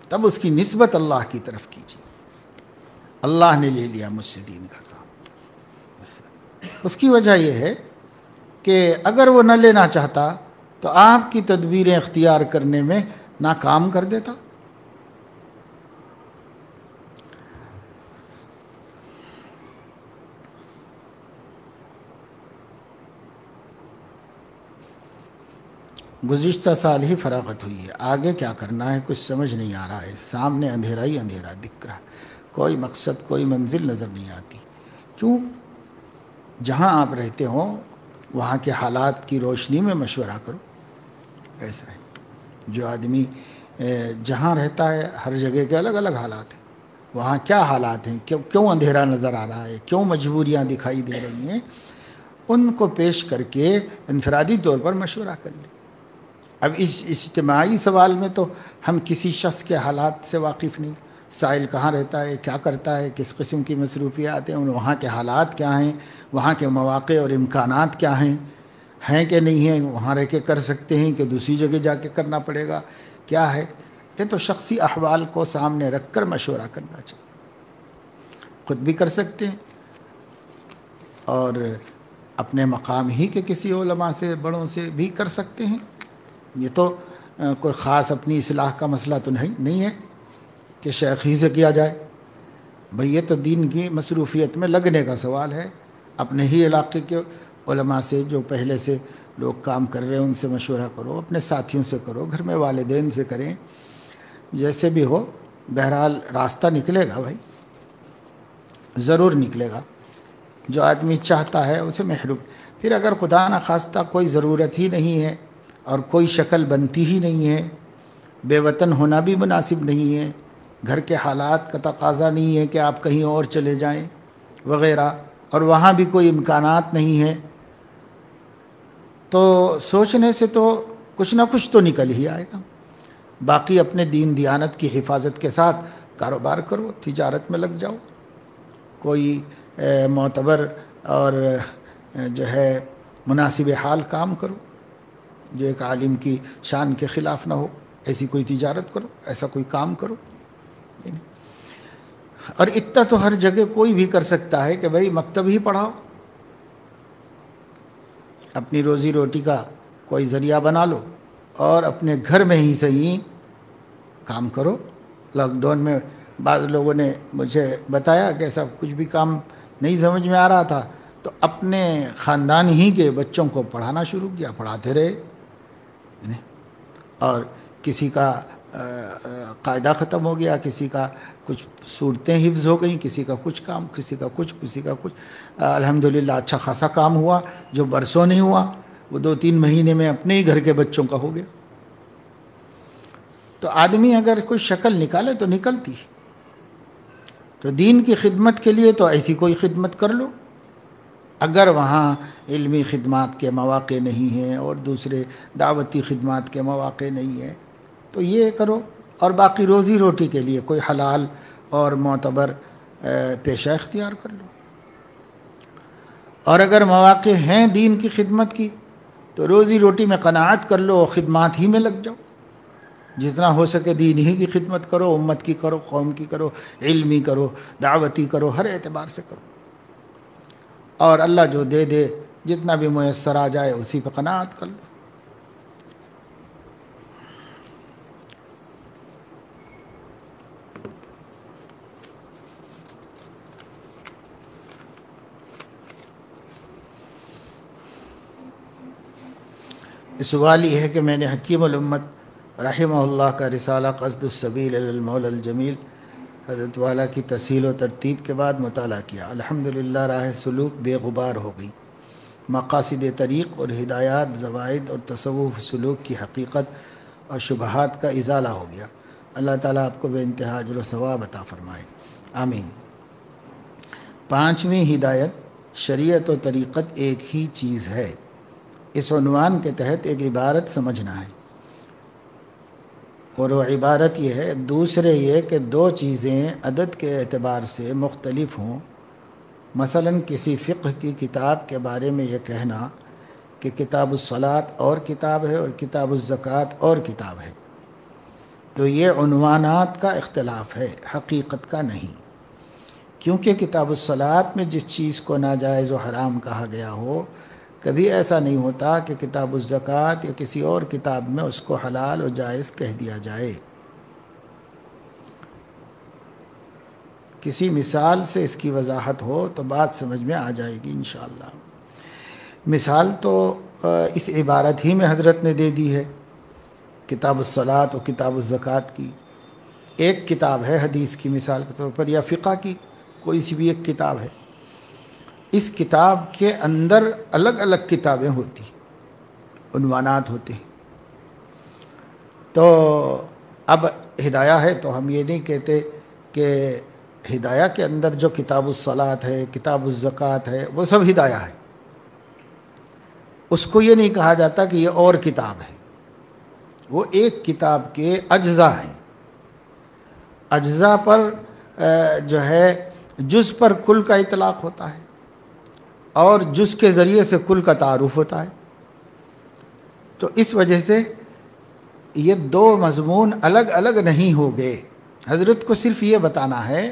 تب اس کی نسبت اللہ کی طرف کیجیے، اللہ نے لے لیا مجھ سے دین کا کام۔ اس کی وجہ یہ ہے کہ اگر وہ نہ لینا چاہتا تو آپ کی تدبیریں اختیار کرنے میں ناکام کر دیتا۔ گزشتہ سال ہی فراغت ہوئی ہے، آگے کیا کرنا ہے کچھ سمجھ نہیں آ رہا ہے، سامنے اندھیرا ہی اندھیرا دکھ رہا ہے، کوئی مقصد کوئی منزل نظر نہیں آتی۔ کیوں؟ جہاں آپ رہتے ہوں وہاں کے حالات کی روشنی میں مشورہ کرو۔ ایسا ہے جو آدمی جہاں رہتا ہے ہر جگہ کے الگ الگ حالات ہیں، وہاں کیا حالات ہیں، کیوں اندھیرا نظر آ رہا ہے، کیوں مجبوریاں دکھائی دے رہی ہیں، ان کو پیش کر کے انفرادی طور پر مشورہ کر لیں۔ اب اس اجتماعی سوال میں تو ہم کسی شخص کے حالات سے واقف نہیں، سائل کہاں رہتا ہے، کیا کرتا ہے، کس قسم کی مصروفیات ہیں، وہاں کے حالات کیا ہیں، وہاں کے مواقع اور امکانات کیا ہیں کہ نہیں ہیں، وہاں رہ کے کر سکتے ہیں کہ دوسری جگہ جا کے کرنا پڑے گا، کیا ہے۔ یہ تو شخصی احوال کو سامنے رکھ کر مشورہ کرنا چاہیے۔ خود بھی کر سکتے ہیں اور اپنے مقام ہی کے کسی علماء سے، بڑوں سے بھی کر سکتے ہیں۔ یہ تو کوئی خاص اپنی اصلاح کا مسئلہ تو نہیں ہے کہ شیخ ہی سے کیا جائے، بھئی یہ تو دین کی مصروفیت میں لگنے کا سوال ہے۔ اپنے ہی علاقے کے علماء سے، جو پہلے سے لوگ کام کر رہے ہیں، ان سے مشورہ کرو، اپنے ساتھیوں سے کرو، گھر میں والدین سے کریں، جیسے بھی ہو، بہرحال راستہ نکلے گا بھائی، ضرور نکلے گا۔ جو آدمی چاہتا ہے اسے محروم۔ پھر اگر خدا نخواستہ کوئی ضرورت ہی نہیں ہے اور کوئی شکل بنتی ہی نہیں ہے، بے وطن ہونا بھی مناسب نہیں ہے، گھر کے حالات کا تقاضا نہیں ہے کہ آپ کہیں اور چلے جائیں وغیرہ، اور وہاں بھی کوئی امکانات نہیں ہے، تو سوچنے سے تو کچھ نہ کچھ تو نکل ہی آئے گا۔ باقی اپنے دین دیانت کی حفاظت کے ساتھ کاروبار کرو، تجارت میں لگ جاؤ، کوئی معتبر اور جو ہے مناسب حال کام کرو، جو ایک عالم کی شان کے خلاف نہ ہو، ایسی کوئی تجارت کرو، ایسا کوئی کام کرو۔ اور اتنا تو ہر جگہ کوئی بھی کر سکتا ہے کہ بھئی مکتب ہی پڑھاؤ، اپنی روزی روٹی کا کوئی ذریعہ بنا لو اور اپنے گھر میں ہی صحیح کام کرو۔ لاک ڈاؤن میں بعض لوگوں نے مجھے بتایا کہ ایسا کچھ بھی کام نہیں سمجھ میں آ رہا تھا، تو اپنے خاندان ہی کے بچوں کو پڑھانا شروع کیا، پڑھاتے رہے، اور کسی کا قاعدہ ختم ہو گیا، کسی کا کچھ صورتیں حفظ ہو گئیں، کسی کا کچھ کام، کسی کا کچھ، الحمدللہ اچھا خاصا کام ہوا، جو برسوں نہیں ہوا وہ 2-3 مہینے میں اپنے ہی گھر کے بچوں کا ہو گیا۔ تو آدمی اگر کوئی شکل نکالے تو نکلتی، تو دین کی خدمت کے لیے تو ایسی کوئی خدمت کر لو۔ اگر وہاں علمی خدمات کے مواقع نہیں ہیں اور دوسرے دعوتی خدمات کے مواقع نہیں ہیں تو یہ کرو، اور باقی روزی روٹی کے لیے کوئی حلال اور معتبر پیشہ اختیار کر لو۔ اور اگر مواقع ہیں دین کی خدمت کی تو روزی روٹی میں قناعت کر لو، خدمات ہی میں لگ جاؤ، جتنا ہو سکے دین ہی کی خدمت کرو، امت کی کرو، قوم کی کرو، علمی کرو، دعوتی کرو، ہر اعتبار سے کرو، اور اللہ جو دے دے، جتنا بھی میسر آ جائے اسی پہ قناعت کر لو۔ سوال یہ ہے کہ میں نے حکیم الامت رحمہ اللہ کا رسالہ قصد السبیل الی المولا الجمیل حضرت والا کی تسہیل و ترتیب کے بعد مطالعہ کیا، الحمدللہ راہ سلوک بے غبار ہو گئی، مقاصد طریق اور ہدایات، زوائد اور تصوف سلوک کی حقیقت اور شبہات کا ازالہ ہو گیا۔ اللہ تعالیٰ آپ کو بے انتہا اجر و ثواب عطا فرمائے، آمین۔ 5ویں ہدایت، شریعت و طریقت ایک ہی چیز ہے۔ اس عنوان کے تحت ایک عبارت سمجھنا ہے، اور وہ عبارت یہ ہے، دوسرے یہ کہ 2 چیزیں عدد کے اعتبار سے مختلف ہوں، مثلا کسی فقہ کی کتاب کے بارے میں یہ کہنا کہ کتاب الصلاۃ اور کتاب ہے اور کتاب الزکوٰۃ اور کتاب ہے، تو یہ عنوانات کا اختلاف ہے، حقیقت کا نہیں، کیونکہ کتاب الصلاۃ میں جس چیز کو ناجائز و حرام کہا گیا ہو، کبھی ایسا نہیں ہوتا کہ کتاب الزکوٰۃ یا کسی اور کتاب میں اس کو حلال و جائز کہہ دیا جائے۔ کسی مثال سے اس کی وضاحت ہو تو بات سمجھ میں آ جائے گی انشاءاللہ۔ مثال تو اس عبارت ہی میں حضرت نے دے دی ہے، کتاب الصلاۃ و کتاب الزکوٰۃ کی ایک کتاب ہے حدیث کی مثال کے طور پر، یا فقہ کی کوئی سی بھی ایک کتاب ہے، اس کتاب کے اندر الگ الگ کتابیں ہوتی، عنوانات ہوتے ہیں۔ تو اب ہدایہ ہے تو ہم یہ نہیں کہتے کہ ہدایہ کے اندر جو کتاب الصلاۃ ہے، کتاب الزکوٰۃ ہے، وہ سب ہدایہ ہے، اس کو یہ نہیں کہا جاتا کہ یہ اور کتاب ہے، وہ ایک کتاب کے اجزاء ہیں، اجزاء پر جو ہے جز پر کل کا اطلاق ہوتا ہے، اور جز کے ذریعے سے کل کا تعارف ہوتا ہے۔ تو اس وجہ سے یہ دو مضمون الگ الگ نہیں ہو گئے۔ حضرت کو صرف یہ بتانا ہے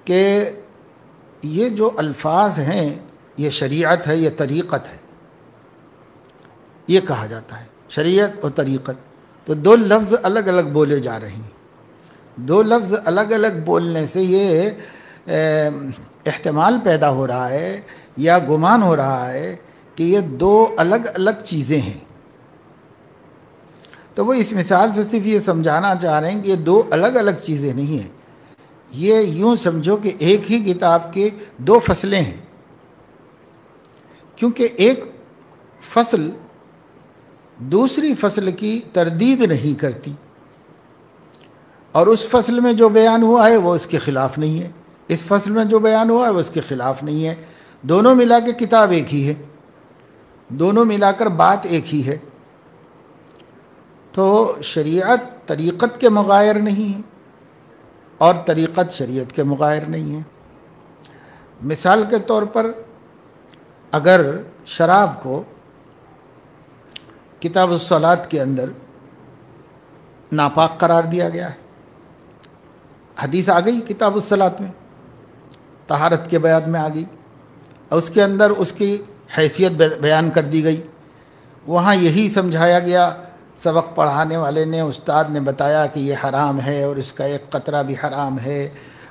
کہ یہ جو الفاظ ہیں یہ شریعت ہے، یہ طریقت ہے، یہ کہا جاتا ہے شریعت اور طریقت۔ تو دو لفظ الگ الگ بولے جا رہے ہیں، دو لفظ الگ الگ بولنے سے یہ احتمال پیدا ہو رہا ہے یا گمان ہو رہا ہے کہ یہ دو الگ الگ چیزیں ہیں۔ تو وہ اس مثال سے صرف یہ سمجھانا چاہ رہے ہیں کہ یہ دو الگ الگ چیزیں نہیں ہیں، یہ یوں سمجھو کہ ایک ہی کتاب کے دو فصلیں ہیں، کیونکہ ایک فصل دوسری فصل کی تردید نہیں کرتی، اور اس فصل میں جو بیان ہوا ہے وہ اس کے خلاف نہیں ہے، اس فصل میں جو بیان ہوا ہے وہ اس کے خلاف نہیں ہے، دونوں ملا کے کتاب ایک ہی ہے، دونوں ملا کر بات ایک ہی ہے۔ تو شریعت طریقت کے مغایر نہیں ہے، اور طریقت شریعت کے مغایر نہیں ہے۔ مثال کے طور پر اگر شراب کو کتاب الصلاۃ کے اندر ناپاک قرار دیا گیا ہے، حدیث آ گئی کتاب الصلاۃ میں، طہارت کے بیان میں آ گئی، اور اس کے اندر اس کی حیثیت بیان کر دی گئی، وہاں یہی سمجھایا گیا، سبق پڑھانے والے نے، استاد نے بتایا کہ یہ حرام ہے اور اس کا ایک قطرہ بھی حرام ہے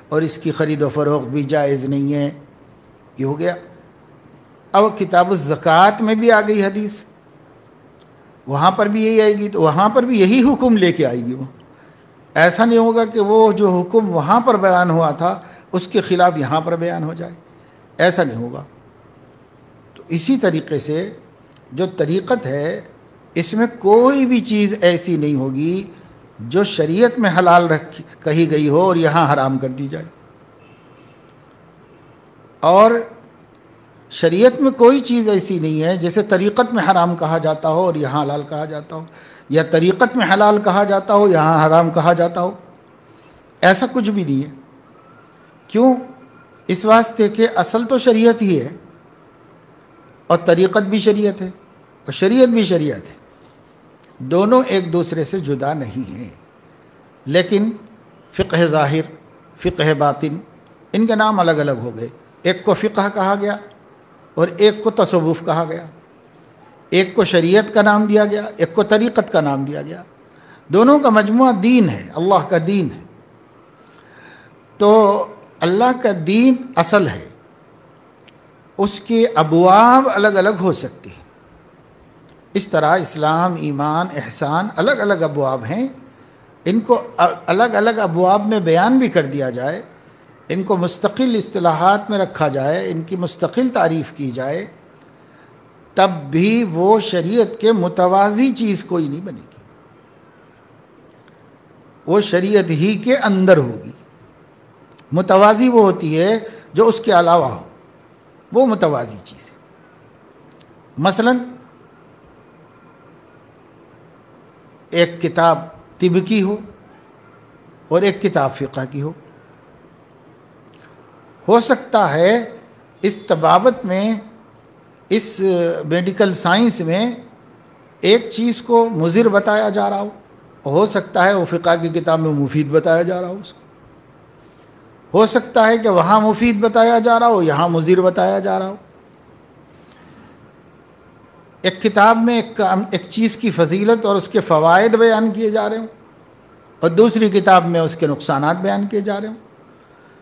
اور اس کی خرید و فروخت بھی جائز نہیں ہے، یہ ہو گیا۔ اب کتاب الزکوٰۃ میں بھی آ گئی حدیث، وہاں پر بھی یہی آئے گی، تو وہاں پر بھی یہی حکم لے کے آئے گی۔ وہ ایسا نہیں ہوگا کہ وہ جو حکم وہاں پر بیان ہوا تھا اس کے خلاف یہاں پر بیان ہو جائے، ایسا نہیں ہوگا۔ تو اسی طریقے سے جو طریقت ہے اس میں کوئی بھی چیز ایسی نہیں ہوگی جو شریعت میں حلال کہی گئی ہو اور یہاں حرام کر دی جائے، اور شریعت میں کوئی چیز ایسی نہیں ہے جیسے طریقت میں حرام کہا جاتا ہو اور یہاں حلال کہا جاتا ہو، یا طریقت میں حلال کہا جاتا ہو یہاں حرام کہا جاتا ہو، ایسا کچھ بھی نہیں ہے۔ کیوں؟ اس واسطے کہ اصل تو شریعت ہی ہے، اور طریقت بھی شریعت ہے اور شریعت بھی شریعت ہے، دونوں ایک دوسرے سے جدا نہیں ہیں۔ لیکن فقہ ظاہر، فقہ باطن، ان کے نام الگ الگ ہو گئے، ایک کو فقہ کہا گیا اور ایک کو تصوف کہا گیا، ایک کو شریعت کا نام دیا گیا، ایک کو طریقت کا نام دیا گیا، دونوں کا مجموعہ دین ہے، اللہ کا دین ہے۔ تو اللہ کا دین اصل ہے، اس کے ابواب الگ الگ ہو سکتے ہیں، اس طرح اسلام، ایمان، احسان الگ الگ ابواب ہیں، ان کو الگ الگ ابواب میں بیان بھی کر دیا جائے، ان کو مستقل اصطلاحات میں رکھا جائے، ان کی مستقل تعریف کی جائے، تب بھی وہ شریعت کے متوازی چیز کوئی نہیں بنے گی، وہ شریعت ہی کے اندر ہوگی۔ متوازی وہ ہوتی ہے جو اس کے علاوہ ہو، وہ متوازی چیز ہے۔ مثلا ایک کتاب طب کی ہو اور ایک کتاب فقہ کی ہو سکتا ہے اس طبابت میں، اس میڈیکل سائنس میں ایک چیز کو مضر بتایا جا رہا ہو سکتا ہے وہ فقہ کی کتاب میں مفید بتایا جا رہا ہو سکتا ہے کہ وہاں مفید بتایا جا رہا ہو یہاں مضر بتایا جا رہا ہو۔ ایک کتاب میں ایک چیز کی فضیلت اور اس کے فوائد بیان کیے جا رہے ہوں، اور دوسری کتاب میں اس کے نقصانات بیان کیے جا رہے ہوں۔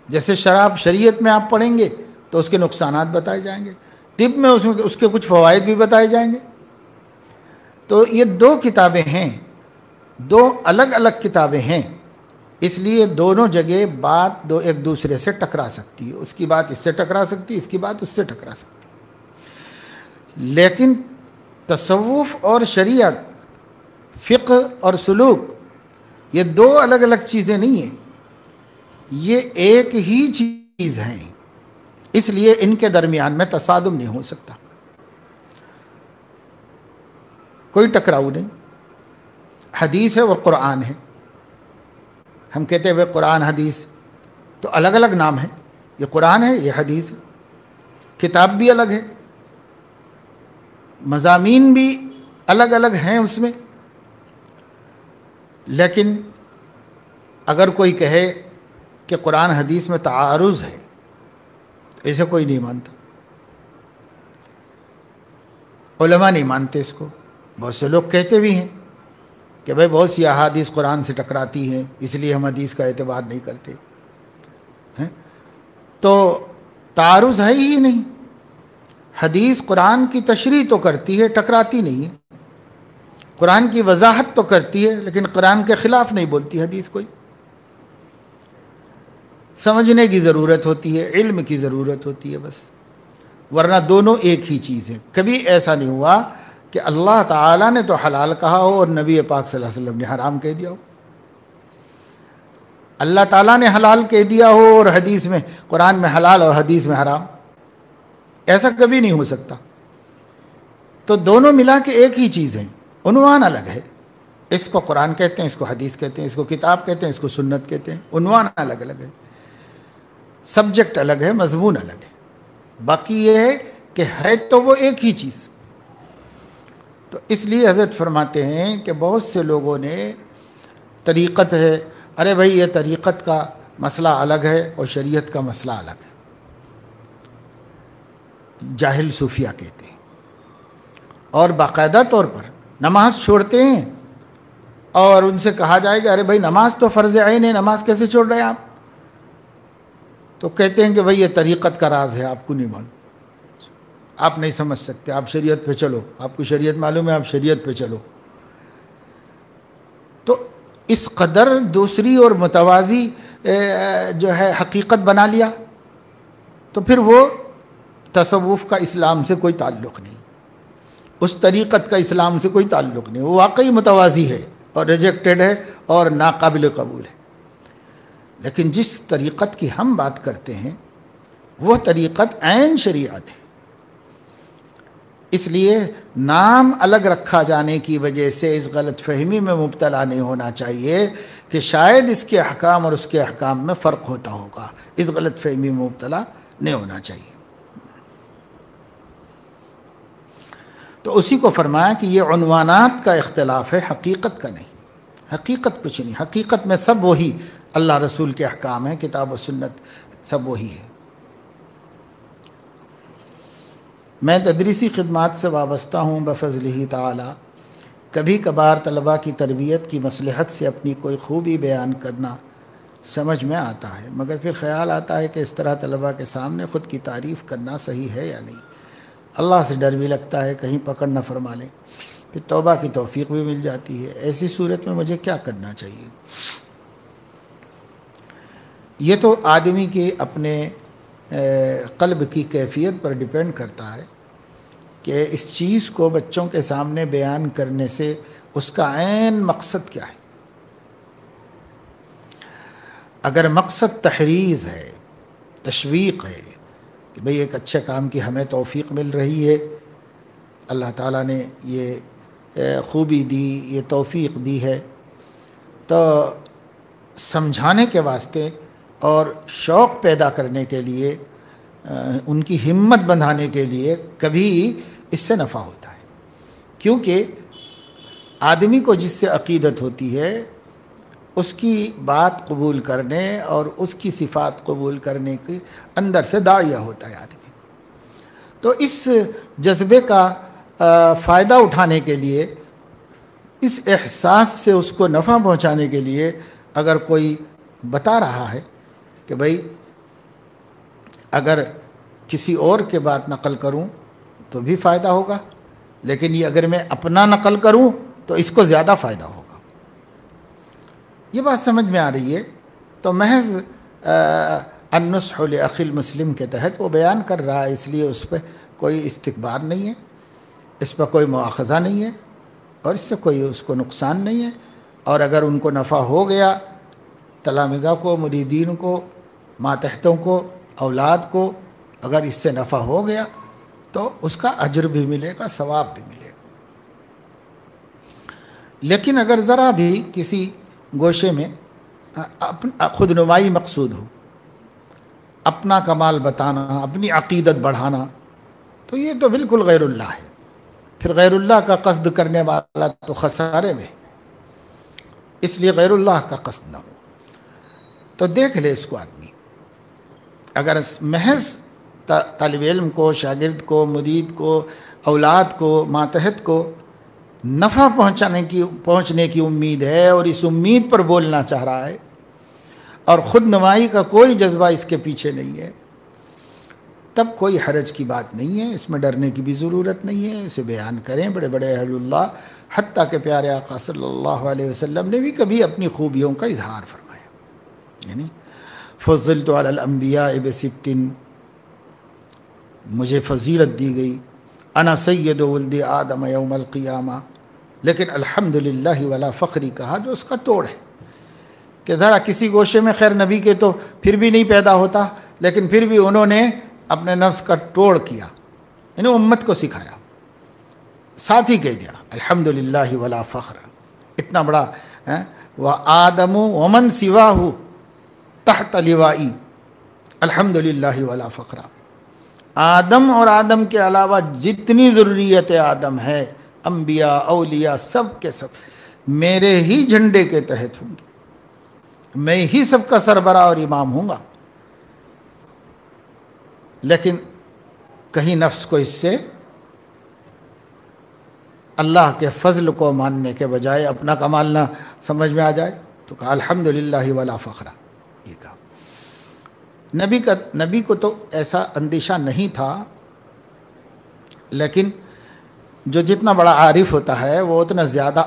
جیسے شراب شریعت میں آپ پڑھیں گے تو اس کے نقصانات بتائے جائیں گے، طب میں اس کے کچھ فوائد بھی بتائے جائیں گے۔ تو یہ دو کتابیں ہیں، دو الگ الگ کتابیں ہیں، اس لیے دونوں جگہ بات دو ایک دوسرے سے ٹکرا سکتی ہے، اس کی بات اس سے ٹکرا سکتی ہے، اس کی بات اس سے ٹکرا سکتی ہے۔ لیکن تصوف اور شریعت، فقہ اور سلوک، یہ دو الگ الگ چیزیں نہیں ہیں، یہ ایک ہی چیز ہیں، اس لیے ان کے درمیان میں تصادم نہیں ہو سکتا، کوئی ٹکراؤ نہیں۔ حدیث ہے اور قرآن ہے، ہم کہتے ہیں قرآن حدیث، تو الگ الگ نام ہے، یہ قرآن ہے، یہ حدیث ہے، کتاب بھی الگ ہے، مضامین بھی الگ الگ ہیں اس میں۔ لیکن اگر کوئی کہے کہ قرآن حدیث میں تعارض ہے، اسے کوئی نہیں مانتا، علماء نہیں مانتے اس کو۔ بہت سے لوگ کہتے بھی ہیں کہ بھئی بہت سی احادیث قرآن سے ٹکراتی ہیں، اس لیے ہم حدیث کا اعتبار نہیں کرتے ہیں۔ تو تعارض ہے ہی نہیں، حدیث قرآن کی تشریح تو کرتی ہے، ٹکراتی نہیں ہے، قرآن کی وضاحت تو کرتی ہے، لیکن قرآن کے خلاف نہیں بولتی حدیث کوئی۔ سمجھنے کی ضرورت ہوتی ہے، علم کی ضرورت ہوتی ہے بس، ورنہ دونوں ایک ہی چیز ہے۔ کبھی ایسا نہیں ہوا کہ اللہ تعالیٰ نے تو حلال کہا ہو اور نبی پاک صلی اللہ علیہ وسلم نے حرام کہہ دیا ہو، اللہ تعالیٰ نے حلال کہہ دیا ہو اور حدیث میں، قرآن میں حلال اور حدیث میں حرام، ایسا کبھی نہیں ہو سکتا۔ تو دونوں ملا کے ایک ہی چیز ہیں، عنوان الگ ہے، اس کو قرآن کہتے ہیں، اس کو حدیث کہتے ہیں، اس کو کتاب کہتے ہیں، اس کو سنت کہتے ہیں، عنوان الگ الگ ہے، سبجیکٹ الگ ہے، مضمون الگ ہے، باقی یہ ہے کہ ہے تو وہ ایک ہی چیز۔ تو اس لیے حضرت فرماتے ہیں کہ بہت سے لوگوں نے طریقت ہے، ارے بھائی یہ طریقت کا مسئلہ الگ ہے اور شریعت کا مسئلہ الگ ہے، جاہل صوفیہ کہتے ہیں، اور باقاعدہ طور پر نماز چھوڑتے ہیں، اور ان سے کہا جائے گا ارے بھائی نماز تو فرض عین ہے، نماز کیسے چھوڑ رہے ہیں آپ؟ تو کہتے ہیں کہ بھئی یہ طریقت کا راز ہے، آپ کو نہیں معلوم، آپ نہیں سمجھ سکتے، آپ شریعت پہ چلو، آپ کو شریعت معلوم ہے، آپ شریعت پہ چلو۔ تو اس قدر دوسری اور متوازی جو ہے حقیقت بنا لیا، تو پھر وہ تصوف کا اسلام سے کوئی تعلق نہیں، اس طریقت کا اسلام سے کوئی تعلق نہیں، وہ واقعی متوازی ہے اور ریجیکٹڈ ہے اور ناقابل قبول ہے۔ لیکن جس طریقت کی ہم بات کرتے ہیں وہ طریقت عین شریعت ہے، اس لیے نام الگ رکھا جانے کی وجہ سے اس غلط فہمی میں مبتلا نہیں ہونا چاہیے کہ شاید اس کے احکام اور اس کے احکام میں فرق ہوتا ہوگا، اس غلط فہمی میں مبتلا نہیں ہونا چاہیے۔ تو اسی کو فرمایا کہ یہ عنوانات کا اختلاف ہے، حقیقت کا نہیں، حقیقت کچھ نہیں، حقیقت میں سب وہی اللہ رسول کے احکام ہیں، کتاب و سنت سب وہی ہے۔ میں تدریسی خدمات سے وابستہ ہوں بفضلہ تعالی، کبھی کبھار طلباء کی تربیت کی مصلحت سے اپنی کوئی خوبی بیان کرنا سمجھ میں آتا ہے، مگر پھر خیال آتا ہے کہ اس طرح طلباء کے سامنے خود کی تعریف کرنا صحیح ہے یا نہیں۔ اللہ سے ڈر بھی لگتا ہے کہیں پکڑ نہ فرما لیں، پھر توبہ کی توفیق بھی مل جاتی ہے، ایسی صورت میں مجھے کیا کرنا چاہیے؟ یہ تو آدمی کے اپنے قلب کی کیفیت پر ڈیپینڈ کرتا ہے کہ اس چیز کو بچوں کے سامنے بیان کرنے سے اس کا عین مقصد کیا ہے۔ اگر مقصد تحریض ہے، تشویق ہے کہ بھئی ایک اچھے کام کی ہمیں توفیق مل رہی ہے، اللہ تعالیٰ نے یہ خوبی دی، یہ توفیق دی ہے، تو سمجھانے کے واسطے اور شوق پیدا کرنے کے لیے، ان کی ہمت بندھانے کے لیے کبھی اس سے نفع ہوتا ہے، کیونکہ آدمی کو جس سے عقیدت ہوتی ہے اس کی بات قبول کرنے اور اس کی صفات قبول کرنے کے اندر سے داعیہ ہوتا ہے آدمی۔ تو اس جذبے کا فائدہ اٹھانے کے لیے، اس احساس سے اس کو نفع پہنچانے کے لیے اگر کوئی بتا رہا ہے کہ بھئی اگر کسی اور کے بات نقل کروں تو بھی فائدہ ہوگا، لیکن یہ اگر میں اپنا نقل کروں تو اس کو زیادہ فائدہ ہوگا، یہ بات سمجھ میں آ رہی ہے، تو محض النصح لاخ المسلم کے تحت وہ بیان کر رہا ہے، اس لیے اس پہ کوئی استکبار نہیں ہے، اس پہ کوئی مواخذہ نہیں ہے، اور اس سے کوئی اس کو نقصان نہیں ہے، اور اگر ان کو نفع ہو گیا، تلامذہ کو، مریدین کو، ماتحتوں کو، اولاد کو اگر اس سے نفع ہو گیا تو اس کا اجر بھی ملے گا، ثواب بھی ملے گا۔ لیکن اگر ذرا بھی کسی گوشے میں خود نمائی مقصود ہو، اپنا کمال بتانا، اپنی عقیدت بڑھانا، تو یہ تو بالکل غیر اللہ ہے. پھر غیر اللہ کا قصد کرنے والا تو خسارے میں، اس لیے غیر اللہ کا قصد نہ ہو. تو دیکھ لے اس کو آدمی، اگر محض طالب علم کو، شاگرد کو، مرید کو، اولاد کو، ماتحت کو نفع پہنچنے کی امید ہے اور اس امید پر بولنا چاہ رہا ہے اور خود نمائی کا کوئی جذبہ اس کے پیچھے نہیں ہے، تب کوئی حرج کی بات نہیں ہے، اس میں ڈرنے کی بھی ضرورت نہیں ہے. اسے بیان کریں بڑے بڑے اہل اللہ، حتیٰ کہ پیارے آقا صلی اللہ علیہ وسلم نے بھی کبھی اپنی خوبیوں کا اظہار فرمایا. یعنی فضلت علی الانبیاء بست، مجھے فضیلت دی گئی، انا سید ولد آدم یوم القیامہ، لیکن الحمدللہ ولا فخری کہا جو اس کا توڑ ہے کہ ذرا کسی گوشے میں خیر نبی کے تو پھر بھی نہیں پیدا ہوتا، لیکن پھر بھی انہوں نے اپنے نفس کا توڑ کیا، انہیں امت کو سکھایا، ساتھ ہی کہہ دیا الحمدللہ ولا فخر. اتنا بڑا وآدم ومن سواہ تحت لوائی الحمدللہ ولا فخر. آدم اور آدم کے علاوہ جتنی ضروریت آدم ہے، انبیاء، اولیاء، سب کے سب میرے ہی جھنڈے کے تحت ہوں گے، میں ہی سب کا سربراہ اور امام ہوں گا. لیکن کہیں نفس کو اس سے اللہ کے فضل کو ماننے کے بجائے اپنا کمال نہ سمجھ میں آ جائے، تو کہا الحمدللہ ولا فخر. یہ کہا نبی کو تو ایسا اندیشہ نہیں تھا، لیکن جو جتنا بڑا عارف ہوتا ہے وہ اتنا زیادہ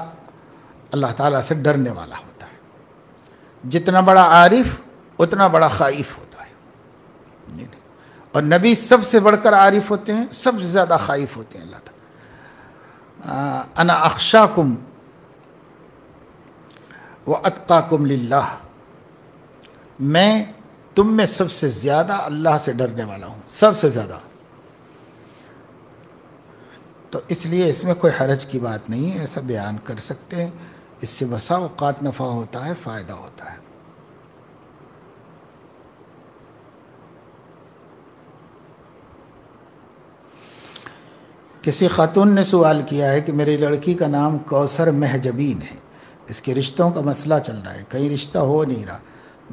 اللہ تعالیٰ سے ڈرنے والا ہوتا ہے. جتنا بڑا عارف اتنا بڑا خائف ہوتا ہے. اور نبی سب سے بڑھ کر عارف ہوتے ہیں، سب سے زیادہ خائف ہوتے ہیں اللہ تعالیٰ. انا اخشاکم واتقاکم للہ، میں تم میں سب سے زیادہ اللہ سے ڈرنے والا ہوں، سب سے زیادہ. تو اس لیے اس میں کوئی حرج کی بات نہیں ہے، ایسا بیان کر سکتے ہیں، اس سے بسا اوقات نفع ہوتا ہے، فائدہ ہوتا ہے. کسی خاتون نے سوال کیا ہے کہ میری لڑکی کا نام کوثر مہجبین ہے، اس کے رشتوں کا مسئلہ چل رہا ہے، کہیں رشتہ ہو نہیں رہا.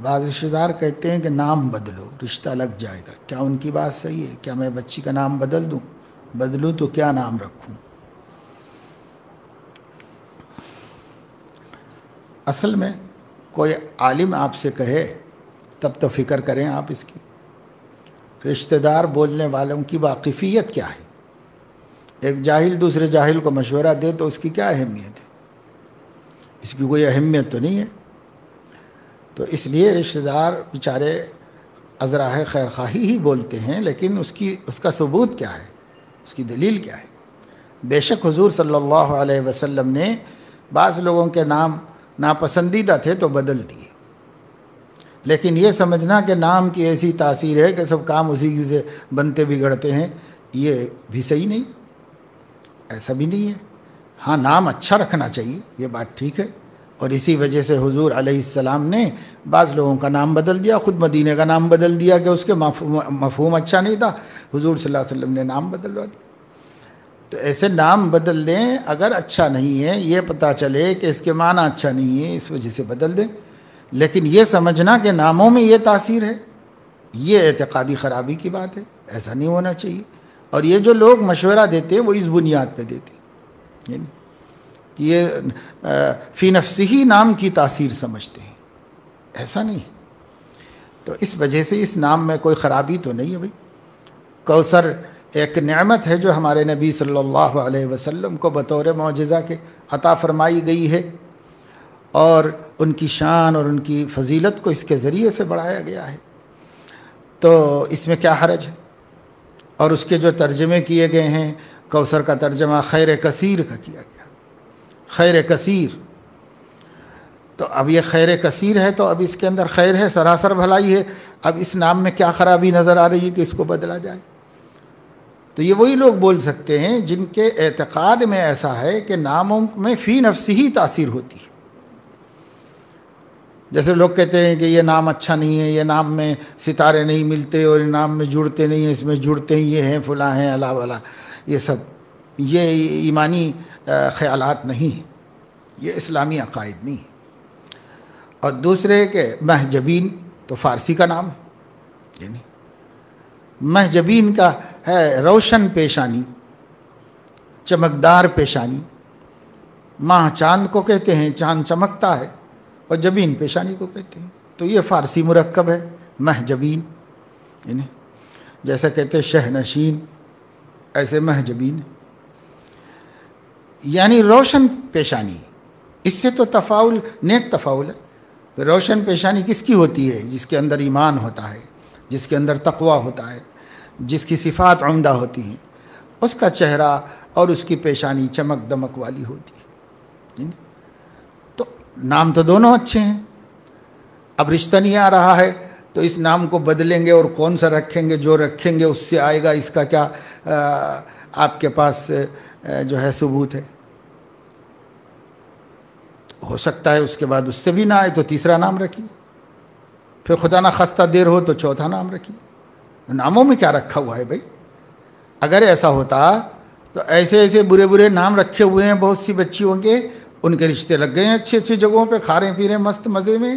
بعض رشتہ دار کہتے ہیں کہ نام بدلو، رشتہ لگ جائے گا. کیا ان کی بات صحیح ہے؟ کیا میں بچی کا نام بدلوں تو کیا نام رکھوں؟ اصل میں کوئی عالم آپ سے کہے تب تو فکر کریں آپ اس کی. رشتہ دار بولنے والوں کی واقفیت کیا ہے؟ ایک جاہل دوسرے جاہل کو مشورہ دے تو اس کی کیا اہمیت ہے؟ اس کی کوئی اہمیت تو نہیں ہے. تو اس لیے رشتہ دار بیچارے ازراہ خیر خواہی ہی بولتے ہیں، لیکن اس کا ثبوت کیا ہے، اس کی دلیل کیا ہے؟ بے شک حضور صلی اللہ علیہ وسلم نے بعض لوگوں کے نام ناپسندیدہ تھے تو بدل دیے، لیکن یہ سمجھنا کہ نام کی ایسی تاثیر ہے کہ سب کام اسی سے بنتے بگڑتے ہیں، یہ بھی صحیح نہیں، ایسا بھی نہیں ہے. ہاں نام اچھا رکھنا چاہیے، یہ بات ٹھیک ہے، اور اسی وجہ سے حضور علیہ السلام نے بعض لوگوں کا نام بدل دیا، خود مدینہ کا نام بدل دیا کہ اس کے مفہوم اچھا نہیں تھا، حضور صلی اللہ علیہ وسلم نے نام بدلوا دیا. تو ایسے نام بدل دیں، اگر اچھا نہیں ہے یہ پتہ چلے کہ اس کے معنی اچھا نہیں ہے، اس وجہ سے بدل دیں، لیکن یہ سمجھنا کہ ناموں میں یہ تاثیر ہے، یہ اعتقادی خرابی کی بات ہے، ایسا نہیں ہونا چاہیے. اور یہ جو لوگ مشورہ دیتے ہیں وہ اس بنیاد پہ دیتے ہیں، یعنی کہ یہ فی نفسہ ہی نام کی تاثیر سمجھتے ہیں، ایسا نہیں. تو اس وجہ سے اس نام میں کوئی خرابی تو نہیں ہے. بھائی کوثر ایک نعمت ہے جو ہمارے نبی صلی اللہ علیہ وسلم کو بطور معجزہ کے عطا فرمائی گئی ہے، اور ان کی شان اور ان کی فضیلت کو اس کے ذریعے سے بڑھایا گیا ہے. تو اس میں کیا حرج ہے؟ اور اس کے جو ترجمے کیے گئے ہیں، کوثر کا ترجمہ خیر کثیر کا کیا گیا، خیر کثیر. تو اب یہ خیر کثیر ہے تو اب اس کے اندر خیر ہے، سراسر بھلائی ہے، اب اس نام میں کیا خرابی نظر آ رہی ہے کہ اس کو بدلا جائے؟ تو یہ وہی لوگ بول سکتے ہیں جن کے اعتقاد میں ایسا ہے کہ ناموں میں فی نفس ہی تاثیر ہوتی ہے. جیسے لوگ کہتے ہیں کہ یہ نام اچھا نہیں ہے، یہ نام میں ستارے نہیں ملتے اور یہ نام میں جڑتے نہیں ہیں، اس میں جڑتے ہیں یہ ہیں فلاں ہیں اللہ والا، یہ سب یہ ایمانی خیالات نہیں ہیں، یہ اسلامی عقائد نہیں. اور دوسرے کہ مہجبین تو فارسی کا نام ہے، یعنی مہجبین کا ہے روشن پیشانی، چمکدار پیشانی. ماہ چاند کو کہتے ہیں، چاند چمکتا ہے، اور جبین پیشانی کو کہتے ہیں. تو یہ فارسی مرکب ہے مہجبین، یعنی جیسا کہتے ہیں شہ نشین، ایسے مہجبین یعنی روشن پیشانی. اس سے تو تفاعل نیک تفاعل ہے. روشن پیشانی کس کی ہوتی ہے؟ جس کے اندر ایمان ہوتا ہے، جس کے اندر تقویٰ ہوتا ہے، جس کی صفات عمدہ ہوتی ہیں، اس کا چہرہ اور اس کی پیشانی چمک دمک والی ہوتی ہے. تو نام تو دونوں اچھے ہیں. اب رشتہ نہیں آ رہا ہے تو اس نام کو بدلیں گے، اور کون سا رکھیں گے؟ جو رکھیں گے اس سے آئے گا، اس کا کیا آپ کے پاس جو ہے ثبوت ہے؟ ہو سکتا ہے اس کے بعد اس سے بھی نہ آئے تو تیسرا نام رکھیے، پھر خدا نہ خواستہ دیر ہو تو چوتھا نام رکھیے. ناموں میں کیا رکھا ہوا ہے بھائی؟ اگر ایسا ہوتا تو ایسے ایسے برے برے نام رکھے ہوئے ہیں بہت سی بچیوں کے، ان کے رشتے لگ گئے ہیں اچھی اچھی جگہوں پہ، کھا رہے پی رہے مست مزے میں،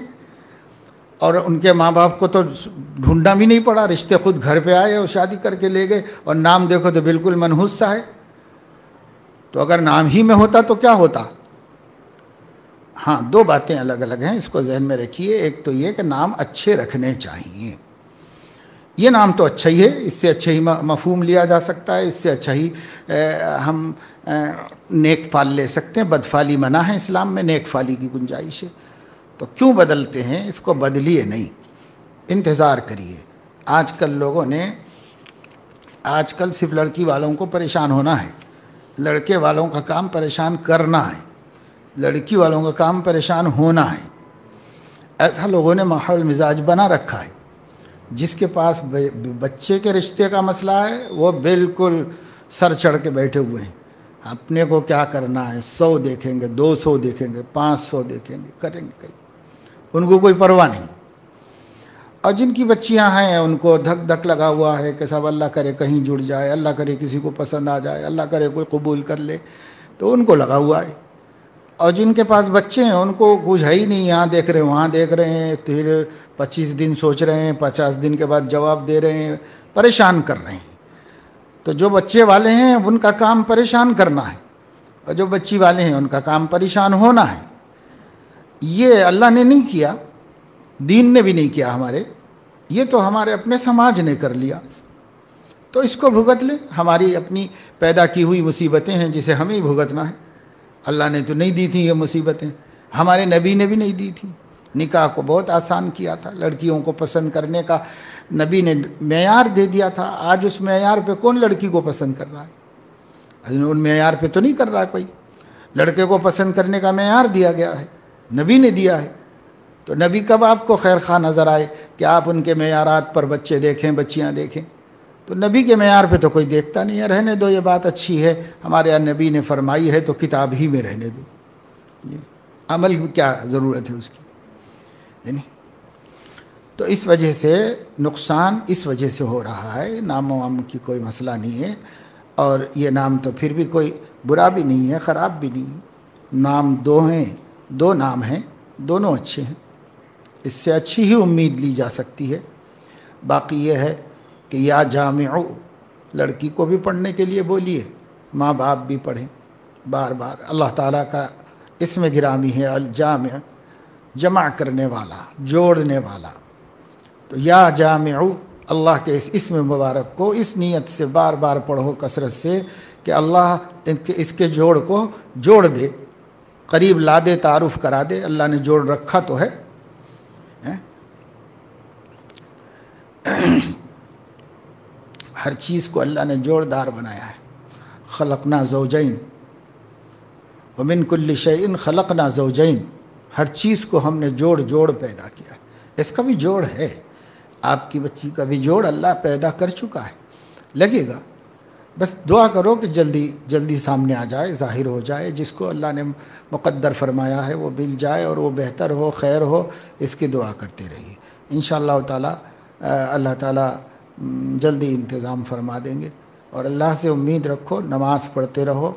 اور ان کے ماں باپ کو تو ڈھونڈنا بھی نہیں پڑا، رشتے خود گھر پہ آئے اور شادی کر کے لے گئے، اور نام دیکھو تو بالکل منحوس سا ہے. تو اگر نام ہی میں ہوتا تو کیا ہوتا؟ ہاں، دو باتیں الگ الگ ہیں، اس کو ذہن میں رکھیے. ایک تو یہ کہ نام اچھے رکھنے چاہیے. یہ نام تو اچھا ہی ہے، اس سے اچھا ہی مفہوم لیا جا سکتا ہے، اس سے اچھا ہی ہم نیک فال لے سکتے ہیں. بدفالی منع ہے اسلام میں، نیک فالی کی گنجائش ہے. تو کیوں بدلتے ہیں؟ اس کو بدلیے نہیں، انتظار کریے. آج کل لوگوں نے صرف لڑکی والوں کو پریشان ہونا ہے، لڑکے والوں کا کام پریشان کرنا ہے، لڑکی والوں کا کام پریشان ہونا ہے. ایسا لوگوں نے ماحول مزاج بنا رکھا ہے. جس کے پاس بچے کے رشتے کا مسئلہ ہے وہ بالکل سر چڑھ کے بیٹھے ہوئے ہیں. اپنے کو کیا کرنا ہے، 100 دیکھیں گے، 200 دیکھیں گے، 500 دیکھیں گے، کریں گے کہیں، ان کو کوئی پرواہ نہیں. اور جن کی بچیاں ہیں ان کو دھک دھک لگا ہوا ہے کہ سب اللہ کرے کہیں جڑ جائے، اللہ کرے کسی کو پسند آ جائے، اللہ کرے کوئی قبول کر لے، تو ان کو لگا ہوا ہے. اور جن کے پاس بچے ہیں ان کو کچھ ہے ہی نہیں، یہاں دیکھ رہے ہیں وہاں دیکھ رہے ہیں، پھر 25 دن سوچ رہے ہیں، 50 دن کے بعد جواب دے رہے ہیں، پریشان کر رہے ہیں. تو جو بچے والے ہیں ان کا کام پریشان کرنا ہے، اور جو بچی والے ہیں ان کا کام پریشان ہونا ہے. یہ اللہ نے نہیں کیا، دین نے بھی نہیں کیا ہمارے، یہ تو ہمارے اپنے سماج نے کر لیا. تو اس کو بھگت لیں. ہماری اپنی پیدا کی ہوئی مصیبتیں ہیں جسے ہمیں ہی بھگتنا ہے. اللہ نے تو نہیں دی تھیں یہ مصیبتیں، ہمارے نبی نے بھی نہیں دی تھیں. نکاح کو بہت آسان کیا تھا، لڑکیوں کو پسند کرنے کا نبی نے معیار دے دیا تھا. آج اس معیار پہ کون لڑکی کو پسند کر رہا ہے؟ ان معیار پہ تو نہیں کر رہا کوئی. لڑکے کو پسند کرنے کا معیار دیا گیا ہے، نبی نے دیا ہے. تو نبی کب آپ کو خیر خواہ نظر آئے کہ آپ ان کے معیارات پر بچے دیکھیں، بچیاں دیکھیں؟ تو نبی کے معیار پہ تو کوئی دیکھتا نہیں ہے. رہنے دو، یہ بات اچھی ہے، ہمارے یہاں نبی نے فرمائی ہے تو کتاب ہی میں رہنے دو. عمل کی کیا ضرورت ہے اس کی؟ تو اس وجہ سے نقصان اس وجہ سے ہو رہا ہے. نام وام کی کوئی مسئلہ نہیں ہے، اور یہ نام تو پھر بھی کوئی برا بھی نہیں ہے، خراب بھی نہیں ہے. نام دو ہیں، 2 نام ہیں، دونوں اچھے ہیں. اس سے اچھی ہی امید لی جا سکتی ہے. باقی یہ ہے کہ یا جامع، لڑکی کو بھی پڑھنے کے لیے بولیے، ماں باپ بھی پڑھیں بار بار. اللہ تعالیٰ کا اسم گرامی ہے الجامع، جمع کرنے والا، جوڑنے والا. تو یا جامع، اللہ کے اس اسم مبارک کو اس نیت سے بار بار پڑھو کثرت سے کہ اللہ اس کے جوڑ کو جوڑ دے، قریب لا دے، تعارف کرا دے. اللہ نے جوڑ رکھا تو ہے. ہر چیز کو اللہ نے جوڑدار بنایا ہے. خلقنا زوجین ومن کل شیء خلقنا زوجین. ہر چیز کو ہم نے جوڑ جوڑ پیدا کیا ہے. اس کا بھی جوڑ ہے، آپ کی بچی کا بھی جوڑ اللہ پیدا کر چکا ہے، لگے گا. بس دعا کرو کہ جلدی جلدی سامنے آ جائے، ظاہر ہو جائے، جس کو اللہ نے مقدر فرمایا ہے وہ مل جائے اور وہ بہتر ہو، خیر ہو، اس کی دعا کرتے رہیے۔ انشاءاللہ تعالی اللہ تعالی جلدی انتظام فرما دیں گے۔ اور اللہ سے امید رکھو، نماز پڑھتے رہو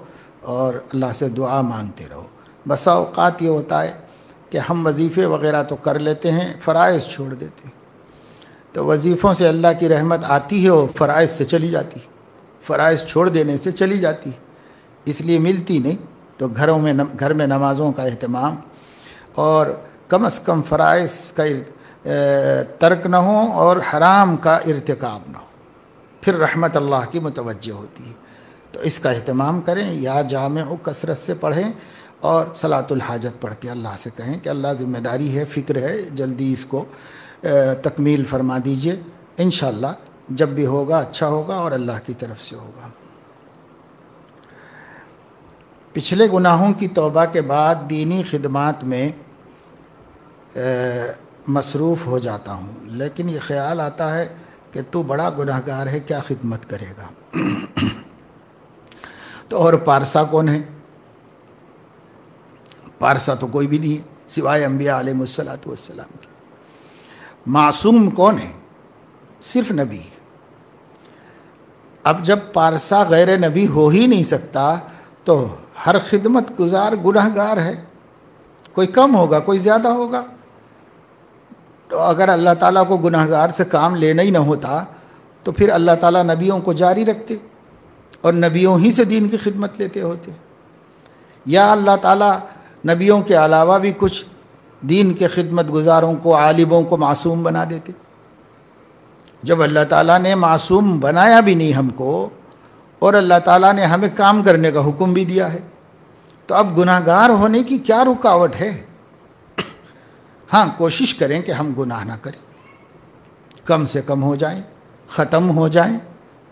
اور اللہ سے دعا مانگتے رہو۔ بسا اوقات یہ ہوتا ہے کہ ہم وظیفے وغیرہ تو کر لیتے ہیں، فرائض چھوڑ دیتے ہیں، تو وظیفوں سے اللہ کی رحمت آتی ہے اور فرائض سے چلی جاتی، فرائض چھوڑ دینے سے چلی جاتی، اس لیے ملتی نہیں۔ تو گھر میں نمازوں کا اہتمام اور کم از کم فرائض کا ترک نہ ہو اور حرام کا ارتکاب نہ ہو، پھر رحمت اللہ کی متوجہ ہوتی ہے۔ تو اس کا اہتمام کریں، یا جامع کثرت سے پڑھیں اور صلاۃ الحاجت پڑھ کے اللہ سے کہیں کہ اللہ ذمہ داری ہے، فکر ہے، جلدی اس کو تکمیل فرما دیجئے۔ انشاءاللہ جب بھی ہوگا اچھا ہوگا اور اللہ کی طرف سے ہوگا۔ پچھلے گناہوں کی توبہ کے بعد دینی خدمات میں مصروف ہو جاتا ہوں، لیکن یہ خیال آتا ہے کہ تو بڑا گناہ گار ہے، کیا خدمت کرے گا؟ تو اور پارسا کون ہے؟ پارسا تو کوئی بھی نہیں ہے سوائے انبیاء علیہ السلام کے۔ معصوم کون ہے؟ صرف نبی۔ اب جب پارسا غیر نبی ہو ہی نہیں سکتا تو ہر خدمت گزار گناہ گار ہے، کوئی کم ہوگا کوئی زیادہ ہوگا۔ تو اگر اللہ تعالیٰ کو گناہ گار سے کام لینا ہی نہ ہوتا تو پھر اللہ تعالیٰ نبیوں کو جاری رکھتے اور نبیوں ہی سے دین کی خدمت لیتے ہوتے، یا اللہ تعالیٰ نبیوں کے علاوہ بھی کچھ دین کے خدمت گزاروں کو، عالموں کو معصوم بنا دیتے۔ جب اللہ تعالیٰ نے معصوم بنایا بھی نہیں ہم کو اور اللہ تعالیٰ نے ہمیں کام کرنے کا حکم بھی دیا ہے، تو اب گناہ گار ہونے کی کیا رکاوٹ ہے؟ ہاں کوشش کریں کہ ہم گناہ نہ کریں، کم سے کم ہو جائیں، ختم ہو جائیں۔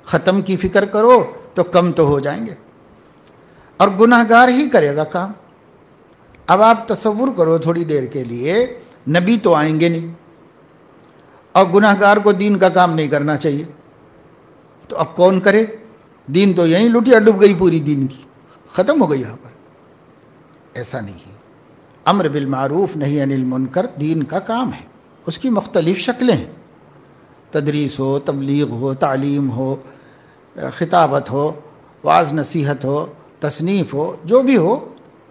ختم کی فکر کرو تو کم تو ہو جائیں گے، اور گناہ گار ہی کرے گا کام۔ اب آپ تصور کرو تھوڑی دیر کے لیے، نبی تو آئیں گے نہیں اور گناہ گار کو دین کا کام نہیں کرنا چاہیے، تو اب کون کرے؟ دین تو یہیں لٹیا ڈب گئی، پوری دین کی ختم ہو گئی یہاں پر۔ ایسا نہیں ہے۔ امر بالمعروف نہی عن المنکر دین کا کام ہے، اس کی مختلف شکلیں ہیں، تدریس ہو، تبلیغ ہو، تعلیم ہو، خطابت ہو، وعظ نصیحت ہو، تصنیف ہو، جو بھی ہو،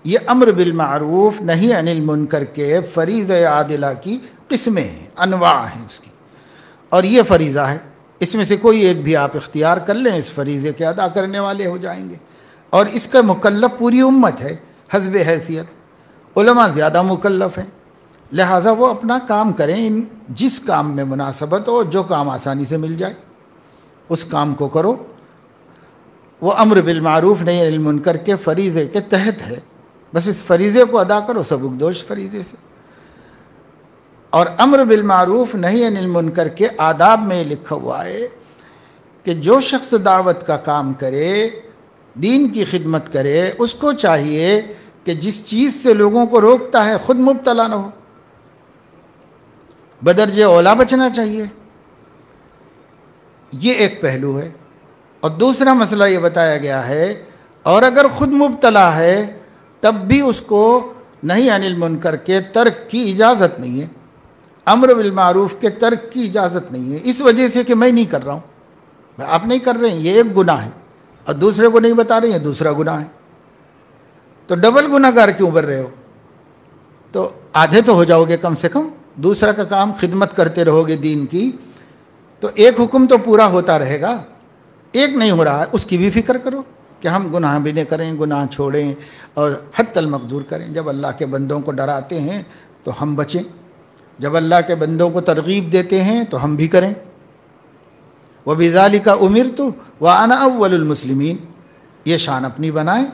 یہ امر بالمعروف نہی عن المنکر کے فریضہ عادلہ کی قسمیں ہیں، انواع ہیں اس کی، اور یہ فریضہ ہے، اس میں سے کوئی ایک بھی آپ اختیار کر لیں، اس فریضے کے ادا کرنے والے ہو جائیں گے، اور اس کا مکلف پوری امت ہے حسب حیثیت۔ علماء زیادہ مکلف ہیں، لہٰذا وہ اپنا کام کریں، جس کام میں مناسبت ہو، جو کام آسانی سے مل جائے اس کام کو کرو۔ وہ امر بالمعروف نہی عن المنکر کے فریضے کے تحت ہے، بس اس فریضے کو ادا کرو سبکدوش فریضے سے۔ اور امر بالمعروف نہی عن المنکر کے آداب میں لکھا ہوا ہے کہ جو شخص دعوت کا کام کرے، دین کی خدمت کرے، اس کو چاہیے کہ جس چیز سے لوگوں کو روکتا ہے خود مبتلا نہ ہو، بدرجہ اولا بچنا چاہیے۔ یہ ایک پہلو ہے۔ اور دوسرا مسئلہ یہ بتایا گیا ہے، اور اگر خود مبتلا ہے تب بھی اس کو نہی عن المنکر کے ترک کی اجازت نہیں ہے، امر بالمعروف کے ترک کی اجازت نہیں ہے، اس وجہ سے کہ میں نہیں کر رہا ہوں، آپ نہیں کر رہے ہیں، یہ ایک گناہ ہے، اور دوسرے کو نہیں بتا رہے ہیں، دوسرا گناہ ہے، تو ڈبل گناہ گار کیوں بن رہے ہو؟ تو آدھے تو ہو جاؤ گے کم سے کم، دوسرا کا کام خدمت کرتے رہو گے دین کی، تو ایک حکم تو پورا ہوتا رہے گا، ایک نہیں ہو رہا ہے اس کی بھی فکر کرو کہ ہم گناہ بھی نہیں کریں، گناہ چھوڑیں اور حتی المقدور کریں۔ جب اللہ کے بندوں کو ڈراتے ہیں تو ہم بچیں، جب اللہ کے بندوں کو ترغیب دیتے ہیں تو ہم بھی کریں۔ وَبِذَلِكَ أُمِرْتُ وَأَنَا أَوَّلُ الْمُسْلِمِينَ، یہ شان اپنی بنائیں،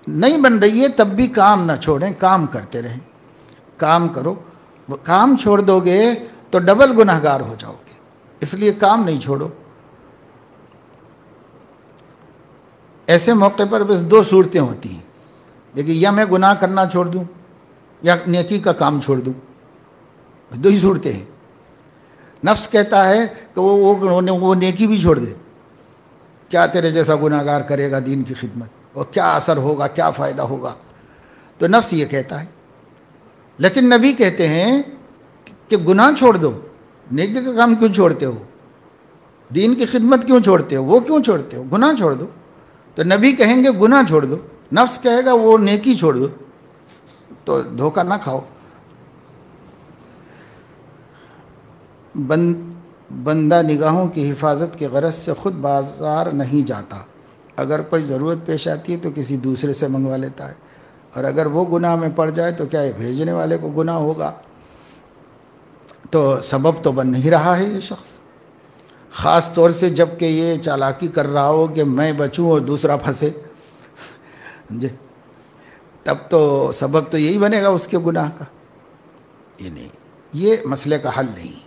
نہیں بن رہی ہے تب بھی کام نہ چھوڑیں، کام کرتے رہیں، کام کرو۔ کام چھوڑ دو گے تو ڈبل گناہ گار ہو جاؤ گے، اس لیے کام نہیں چھوڑو۔ ایسے موقع پر بس دو صورتیں ہوتی ہیں، دیکھیے یا میں گناہ کرنا چھوڑ دوں یا نیکی کا کام چھوڑ دوں، دو ہی صورتیں ہیں۔ نفس کہتا ہے کہ وہ نیکی بھی چھوڑ دے، کیا تیرے جیسا گناہ گار کرے گا دین کی خدمت، اور کیا اثر ہوگا، کیا فائدہ ہوگا؟ تو نفس یہ کہتا ہے. لیکن نبی کہتے ہیں کہ گناہ چھوڑ دو، نیکی کا کام کیوں چھوڑتے ہو، دین کی خدمت کیوں چھوڑتے ہو، وہ کیوں چھوڑتے ہو، گناہ چھوڑ دو. تو نبی کہیں گے گناہ چھوڑ دو، نفس کہے گا وہ نیکی چھوڑ دو. تو دھوکہ نہ کھاؤ. بندہ نگاہوں کی حفاظت کے غرض سے خود بازار نہیں جاتا، اگر کوئی ضرورت پیش آتی ہے تو کسی دوسرے سے منگوا لیتا ہے، اور اگر وہ گناہ میں پڑ جائے تو کیا یہ بھیجنے والے کو گناہ ہوگا؟ تو سبب تو بن نہیں رہا ہے یہ شخص، خاص طور سے جب کہ یہ چالاکی کر رہا ہو کہ میں بچوں اور دوسرا پھنسے جی، تب تو سبب تو یہی بنے گا اس کے گناہ کا. یہ نہیں، یہ مسئلے کا حل نہیں.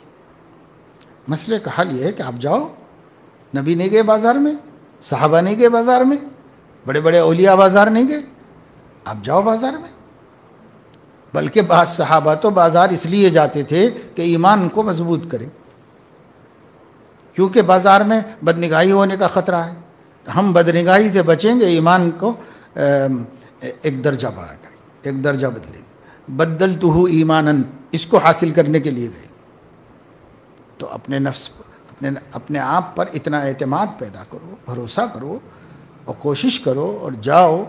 مسئلے کا حل یہ ہے کہ آپ جاؤ. نبی نہیں گئے بازار میں، صحابہ نہیں گئے بازار میں، بڑے بڑے اولیاء بازار نہیں گئے، آپ جاؤ بازار میں. بلکہ بعض صحابہ تو بازار اس لیے جاتے تھے کہ ایمان کو مضبوط کریں، کیونکہ بازار میں بدنگاہی ہونے کا خطرہ ہے. ہم بدنگاہی سے بچیں گے، ایمان کو ایک درجہ بڑھا کریں، ایک درجہ بدلیں. بدلتہ ایمانا، اس کو حاصل کرنے کے لیے گئے. تو اپنے نفس، اپنے آپ پر اتنا اعتماد پیدا کرو، بھروسہ کرو، اور کوشش کرو، اور جاؤ،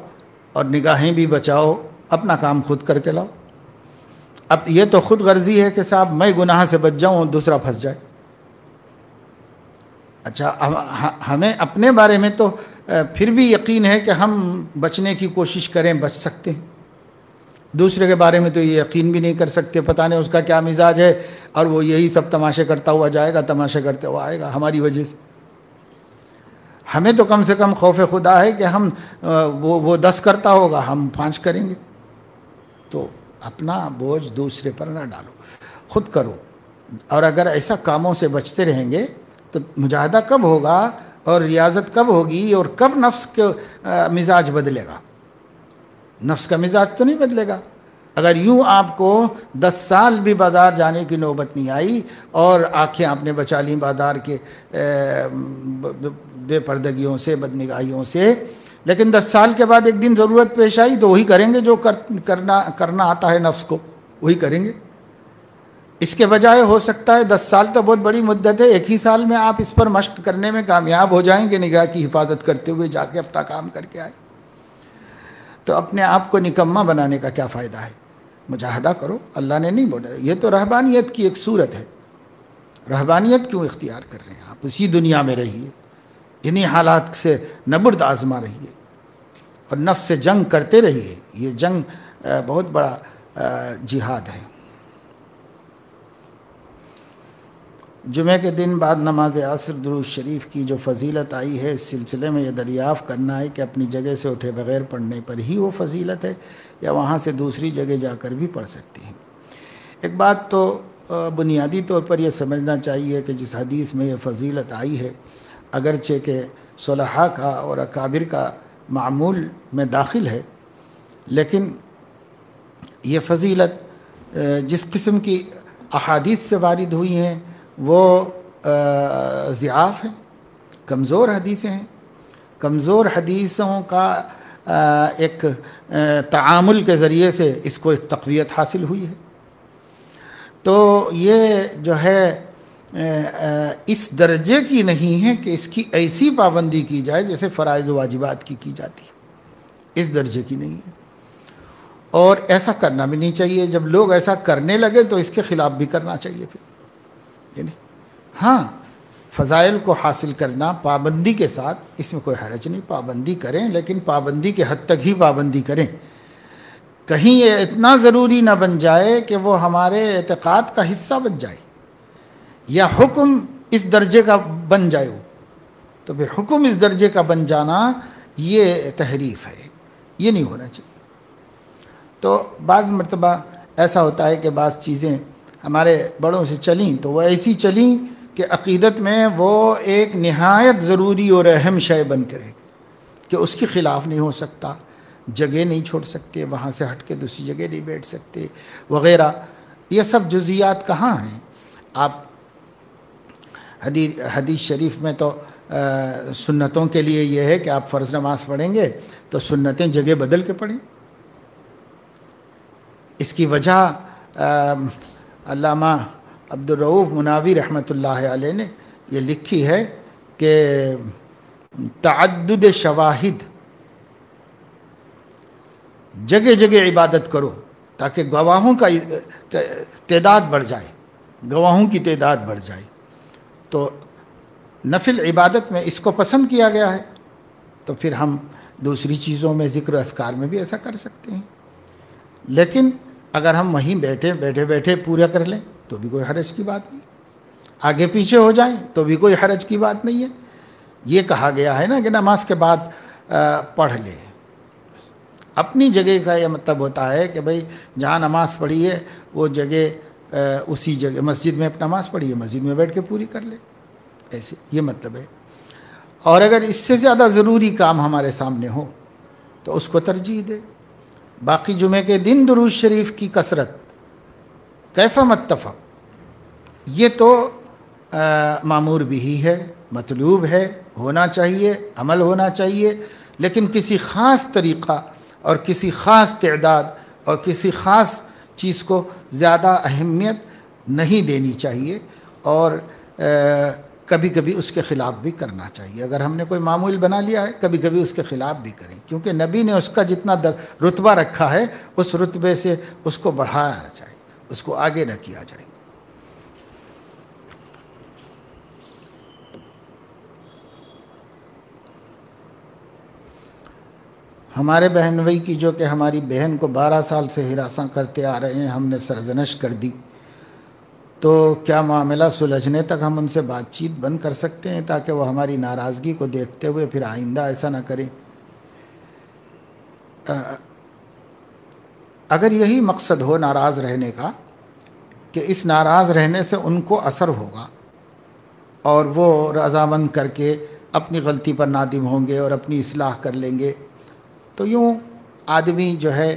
اور نگاہیں بھی بچاؤ، اپنا کام خود کر کے لاؤ. اب یہ تو خود غرضی ہے کہ صاحب میں گناہ سے بچ جاؤں اور دوسرا پھنس جائے. اچھا، ہمیں اپنے بارے میں تو پھر بھی یقین ہے کہ ہم بچنے کی کوشش کریں، بچ سکتے ہیں. دوسرے کے بارے میں تو یہ یقین بھی نہیں کر سکتے، پتہ نہیں اس کا کیا مزاج ہے، اور وہ یہی سب تماشے کرتا ہوا جائے گا، تماشے کرتے ہوا آئے گا ہماری وجہ سے. ہمیں تو کم سے کم خوف خدا ہے کہ ہم وہ 10 کرتا ہوگا، ہم 5 کریں گے. تو اپنا بوجھ دوسرے پر نہ ڈالو، خود کرو. اور اگر ایسا کاموں سے بچتے رہیں گے تو مجاہدہ کب ہوگا، اور ریاضت کب ہوگی، اور کب نفس کا مزاج بدلے گا؟ نفس کا مزاج تو نہیں بدلے گا. اگر یوں آپ کو 10 سال بھی بازار جانے کی نوبت نہیں آئی، اور آنکھیں آپ نے بچا لیں بازار کے بے پردگیوں سے، بدنگاہیوں سے، لیکن 10 سال کے بعد ایک دن ضرورت پیش آئی تو وہی کریں گے جو کرنا آتا ہے نفس کو، وہی کریں گے. اس کے بجائے ہو سکتا ہے 10 سال تو بہت بڑی مدت ہے، 1 ہی سال میں آپ اس پر مشق کرنے میں کامیاب ہو جائیں کہ نگاہ کی حفاظت کرتے ہوئے جا کے اپنا کام کر کے آئے. تو اپنے آپ کو نکمہ بنانے کا کیا فائدہ ہے؟ مجاہدہ کرو. اللہ نے نہیں بولا، یہ تو رہبانیت کی ایک صورت ہے. رہبانیت کیوں اختیار کر رہے ہیں آپ؟ اسی دنیا میں رہیے، انہی حالات سے نبرد آزما رہیے، اور نفس سے جنگ کرتے رہیے. یہ جنگ بہت بڑا جہاد ہے. جمعہ کے دن بعد نماز عصر درود شریف کی جو فضیلت آئی ہے، اس سلسلے میں یہ دریافت کرنا ہے کہ اپنی جگہ سے اٹھے بغیر پڑھنے پر ہی وہ فضیلت ہے، یا وہاں سے دوسری جگہ جا کر بھی پڑھ سکتے ہیں؟ ایک بات تو بنیادی طور پر یہ سمجھنا چاہیے کہ جس حدیث میں یہ فضیلت آئی ہے، اگرچہ کہ صلحاء کا اور اکابر کا معمول میں داخل ہے، لیکن یہ فضیلت جس قسم کی احادیث سے وارد ہوئی ہیں وہ ضعاف ہیں، کمزور حدیثیں ہیں. کمزور حدیثوں کا ایک تعامل کے ذریعے سے اس کو ایک تقویت حاصل ہوئی ہے. تو یہ جو ہے اس درجے کی نہیں ہے کہ اس کی ایسی پابندی کی جائے جیسے فرائض و واجبات کی جاتی ہے، اس درجے کی نہیں ہے. اور ایسا کرنا بھی نہیں چاہیے. جب لوگ ایسا کرنے لگے تو اس کے خلاف بھی کرنا چاہیے پھر. یعنی ہاں، فضائل کو حاصل کرنا پابندی کے ساتھ، اس میں کوئی حرج نہیں، پابندی کریں، لیکن پابندی کے حد تک ہی پابندی کریں. کہیں یہ اتنا ضروری نہ بن جائے کہ وہ ہمارے اعتقاد کا حصہ بن جائے، یا حکم اس درجے کا بن جائے ہو. تو پھر حکم اس درجے کا بن جانا یہ تحریف ہے، یہ نہیں ہونا چاہیے. تو بعض مرتبہ ایسا ہوتا ہے کہ بعض چیزیں ہمارے بڑوں سے چلیں تو وہ ایسی چلیں کہ عقیدت میں وہ ایک نہایت ضروری اور اہم شے بن کے رہ گئی کہ اس کے خلاف نہیں ہو سکتا، جگہ نہیں چھوڑ سکتے، وہاں سے ہٹ کے دوسری جگہ نہیں بیٹھ سکتے وغیرہ. یہ سب جزیات کہاں ہیں؟ آپ حدیث شریف میں تو سنتوں کے لیے یہ ہے کہ آپ فرض نماز پڑھیں گے تو سنتیں جگہ بدل کے پڑھیں۔ اس کی وجہ علامہ عبدالرؤوف مناوی رحمۃ اللہ علیہ نے یہ لکھی ہے کہ تعدد شواہد، جگہ جگہ عبادت کرو تاکہ گواہوں کا تعداد بڑھ جائے، گواہوں کی تعداد بڑھ جائے۔ تو نفل عبادت میں اس کو پسند کیا گیا ہے، تو پھر ہم دوسری چیزوں میں ذکر و اذکار میں بھی ایسا کر سکتے ہیں۔ لیکن اگر ہم وہیں بیٹھے پورا کر لیں تو بھی کوئی حرج کی بات نہیں، آگے پیچھے ہو جائیں تو بھی کوئی حرج کی بات نہیں ہے۔ یہ کہا گیا ہے نا کہ نماز کے بعد پڑھ لے، اپنی جگہ کا یہ مطلب ہوتا ہے کہ بھئی جہاں نماز پڑھی ہے وہ جگہ اسی جگہ مسجد میں اپنا نماز پڑھی ہے، مسجد میں بیٹھ کے پوری کر لے، ایسے یہ مطلب ہے۔ اور اگر اس سے زیادہ ضروری کام ہمارے سامنے ہو تو اس کو ترجیح دے۔ باقی جمعے کے دن درود شریف کی کثرت کیف متفق، یہ تو معمور بھی ہے، مطلوب ہے، ہونا چاہیے، عمل ہونا چاہیے، لیکن کسی خاص طریقہ اور کسی خاص تعداد اور کسی خاص چیز کو زیادہ اہمیت نہیں دینی چاہیے، اور کبھی کبھی اس کے خلاف بھی کرنا چاہیے۔ اگر ہم نے کوئی معمول بنا لیا ہے کبھی کبھی اس کے خلاف بھی کریں، کیونکہ نبی نے اس کا جتنا رتبہ رکھا ہے اس رتبے سے اس کو بڑھانا چاہیے، اس کو آگے نہ کیا جائے۔ ہمارے بہنوئی کی جو کہ ہماری بہن کو 12 سال سے ہراساں کرتے آ رہے ہیں، ہم نے سرزنش کر دی، تو کیا معاملہ سلجھنے تک ہم ان سے بات چیت بند کر سکتے ہیں تاکہ وہ ہماری ناراضگی کو دیکھتے ہوئے پھر آئندہ ایسا نہ کریں؟ اگر یہی مقصد ہو ناراض رہنے کا کہ اس ناراض رہنے سے ان کو اثر ہوگا اور وہ رضامند کر کے اپنی غلطی پر نادم ہوں گے اور اپنی اصلاح کر لیں گے، تو یوں آدمی جو ہے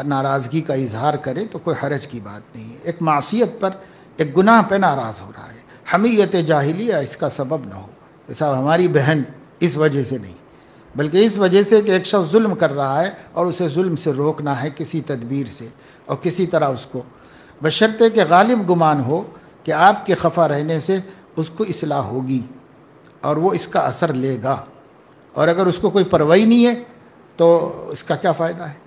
ناراضگی کا اظہار کرے تو کوئی حرج کی بات نہیں ہے۔ ایک معصیت پر، ایک گناہ پہ ناراض ہو رہا ہے، حمیت جاہلیہ اس کا سبب نہ ہو۔ ایسا ہماری بہن اس وجہ سے نہیں، بلکہ اس وجہ سے کہ ایک شخص ظلم کر رہا ہے اور اسے ظلم سے روکنا ہے کسی تدبیر سے اور کسی طرح اس کو، بشرطے کہ غالب گمان ہو کہ آپ کے خفا رہنے سے اس کو اصلاح ہوگی اور وہ اس کا اثر لے گا، اور اگر اس کو کوئی پرواہی نہیں ہے تو اس کا کیا فائدہ ہے؟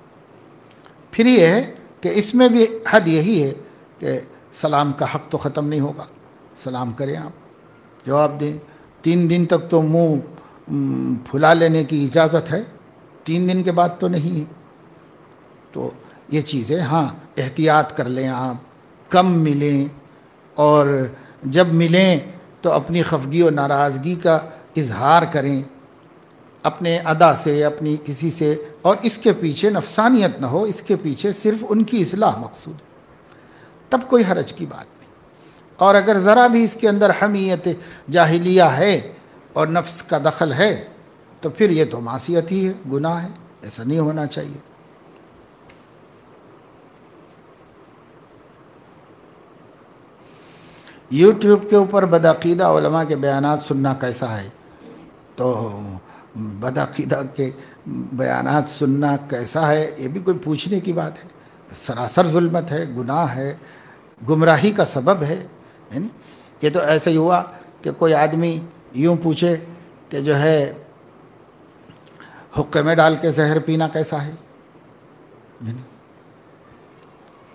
پھر یہ ہے کہ اس میں بھی حد یہی ہے کہ سلام کا حق تو ختم نہیں ہوگا، سلام کریں، آپ جواب دیں۔ 3 دن تک تو منہ پھلا لینے کی اجازت ہے، 3 دن کے بعد تو نہیں ہے۔ تو یہ چیزیں ہاں احتیاط کر لیں، آپ کم ملیں، اور جب ملیں تو اپنی خفگی و ناراضگی کا اظہار کریں اپنے ادا سے، اپنی کسی سے، اور اس کے پیچھے نفسانیت نہ ہو، اس کے پیچھے صرف ان کی اصلاح مقصود ہے، تب کوئی حرج کی بات نہیں۔ اور اگر ذرا بھی اس کے اندر حمیت جاہلیہ ہے اور نفس کا دخل ہے تو پھر یہ تو معصیت ہی ہے، گناہ ہے، ایسا نہیں ہونا چاہیے۔ یوٹیوب کے اوپر بدعقیدہ علماء کے بیانات سننا کیسا ہے؟ تو بدعقیدہ کے بیانات سننا کیسا ہے یہ بھی کوئی پوچھنے کی بات ہے؟ سراسر ظلمت ہے، گناہ ہے، گمراہی کا سبب ہے۔ یعنی یہ تو ایسے ہی ہوا کہ کوئی آدمی یوں پوچھے کہ جو ہے حقے میں ڈال کے زہر پینا کیسا ہے؟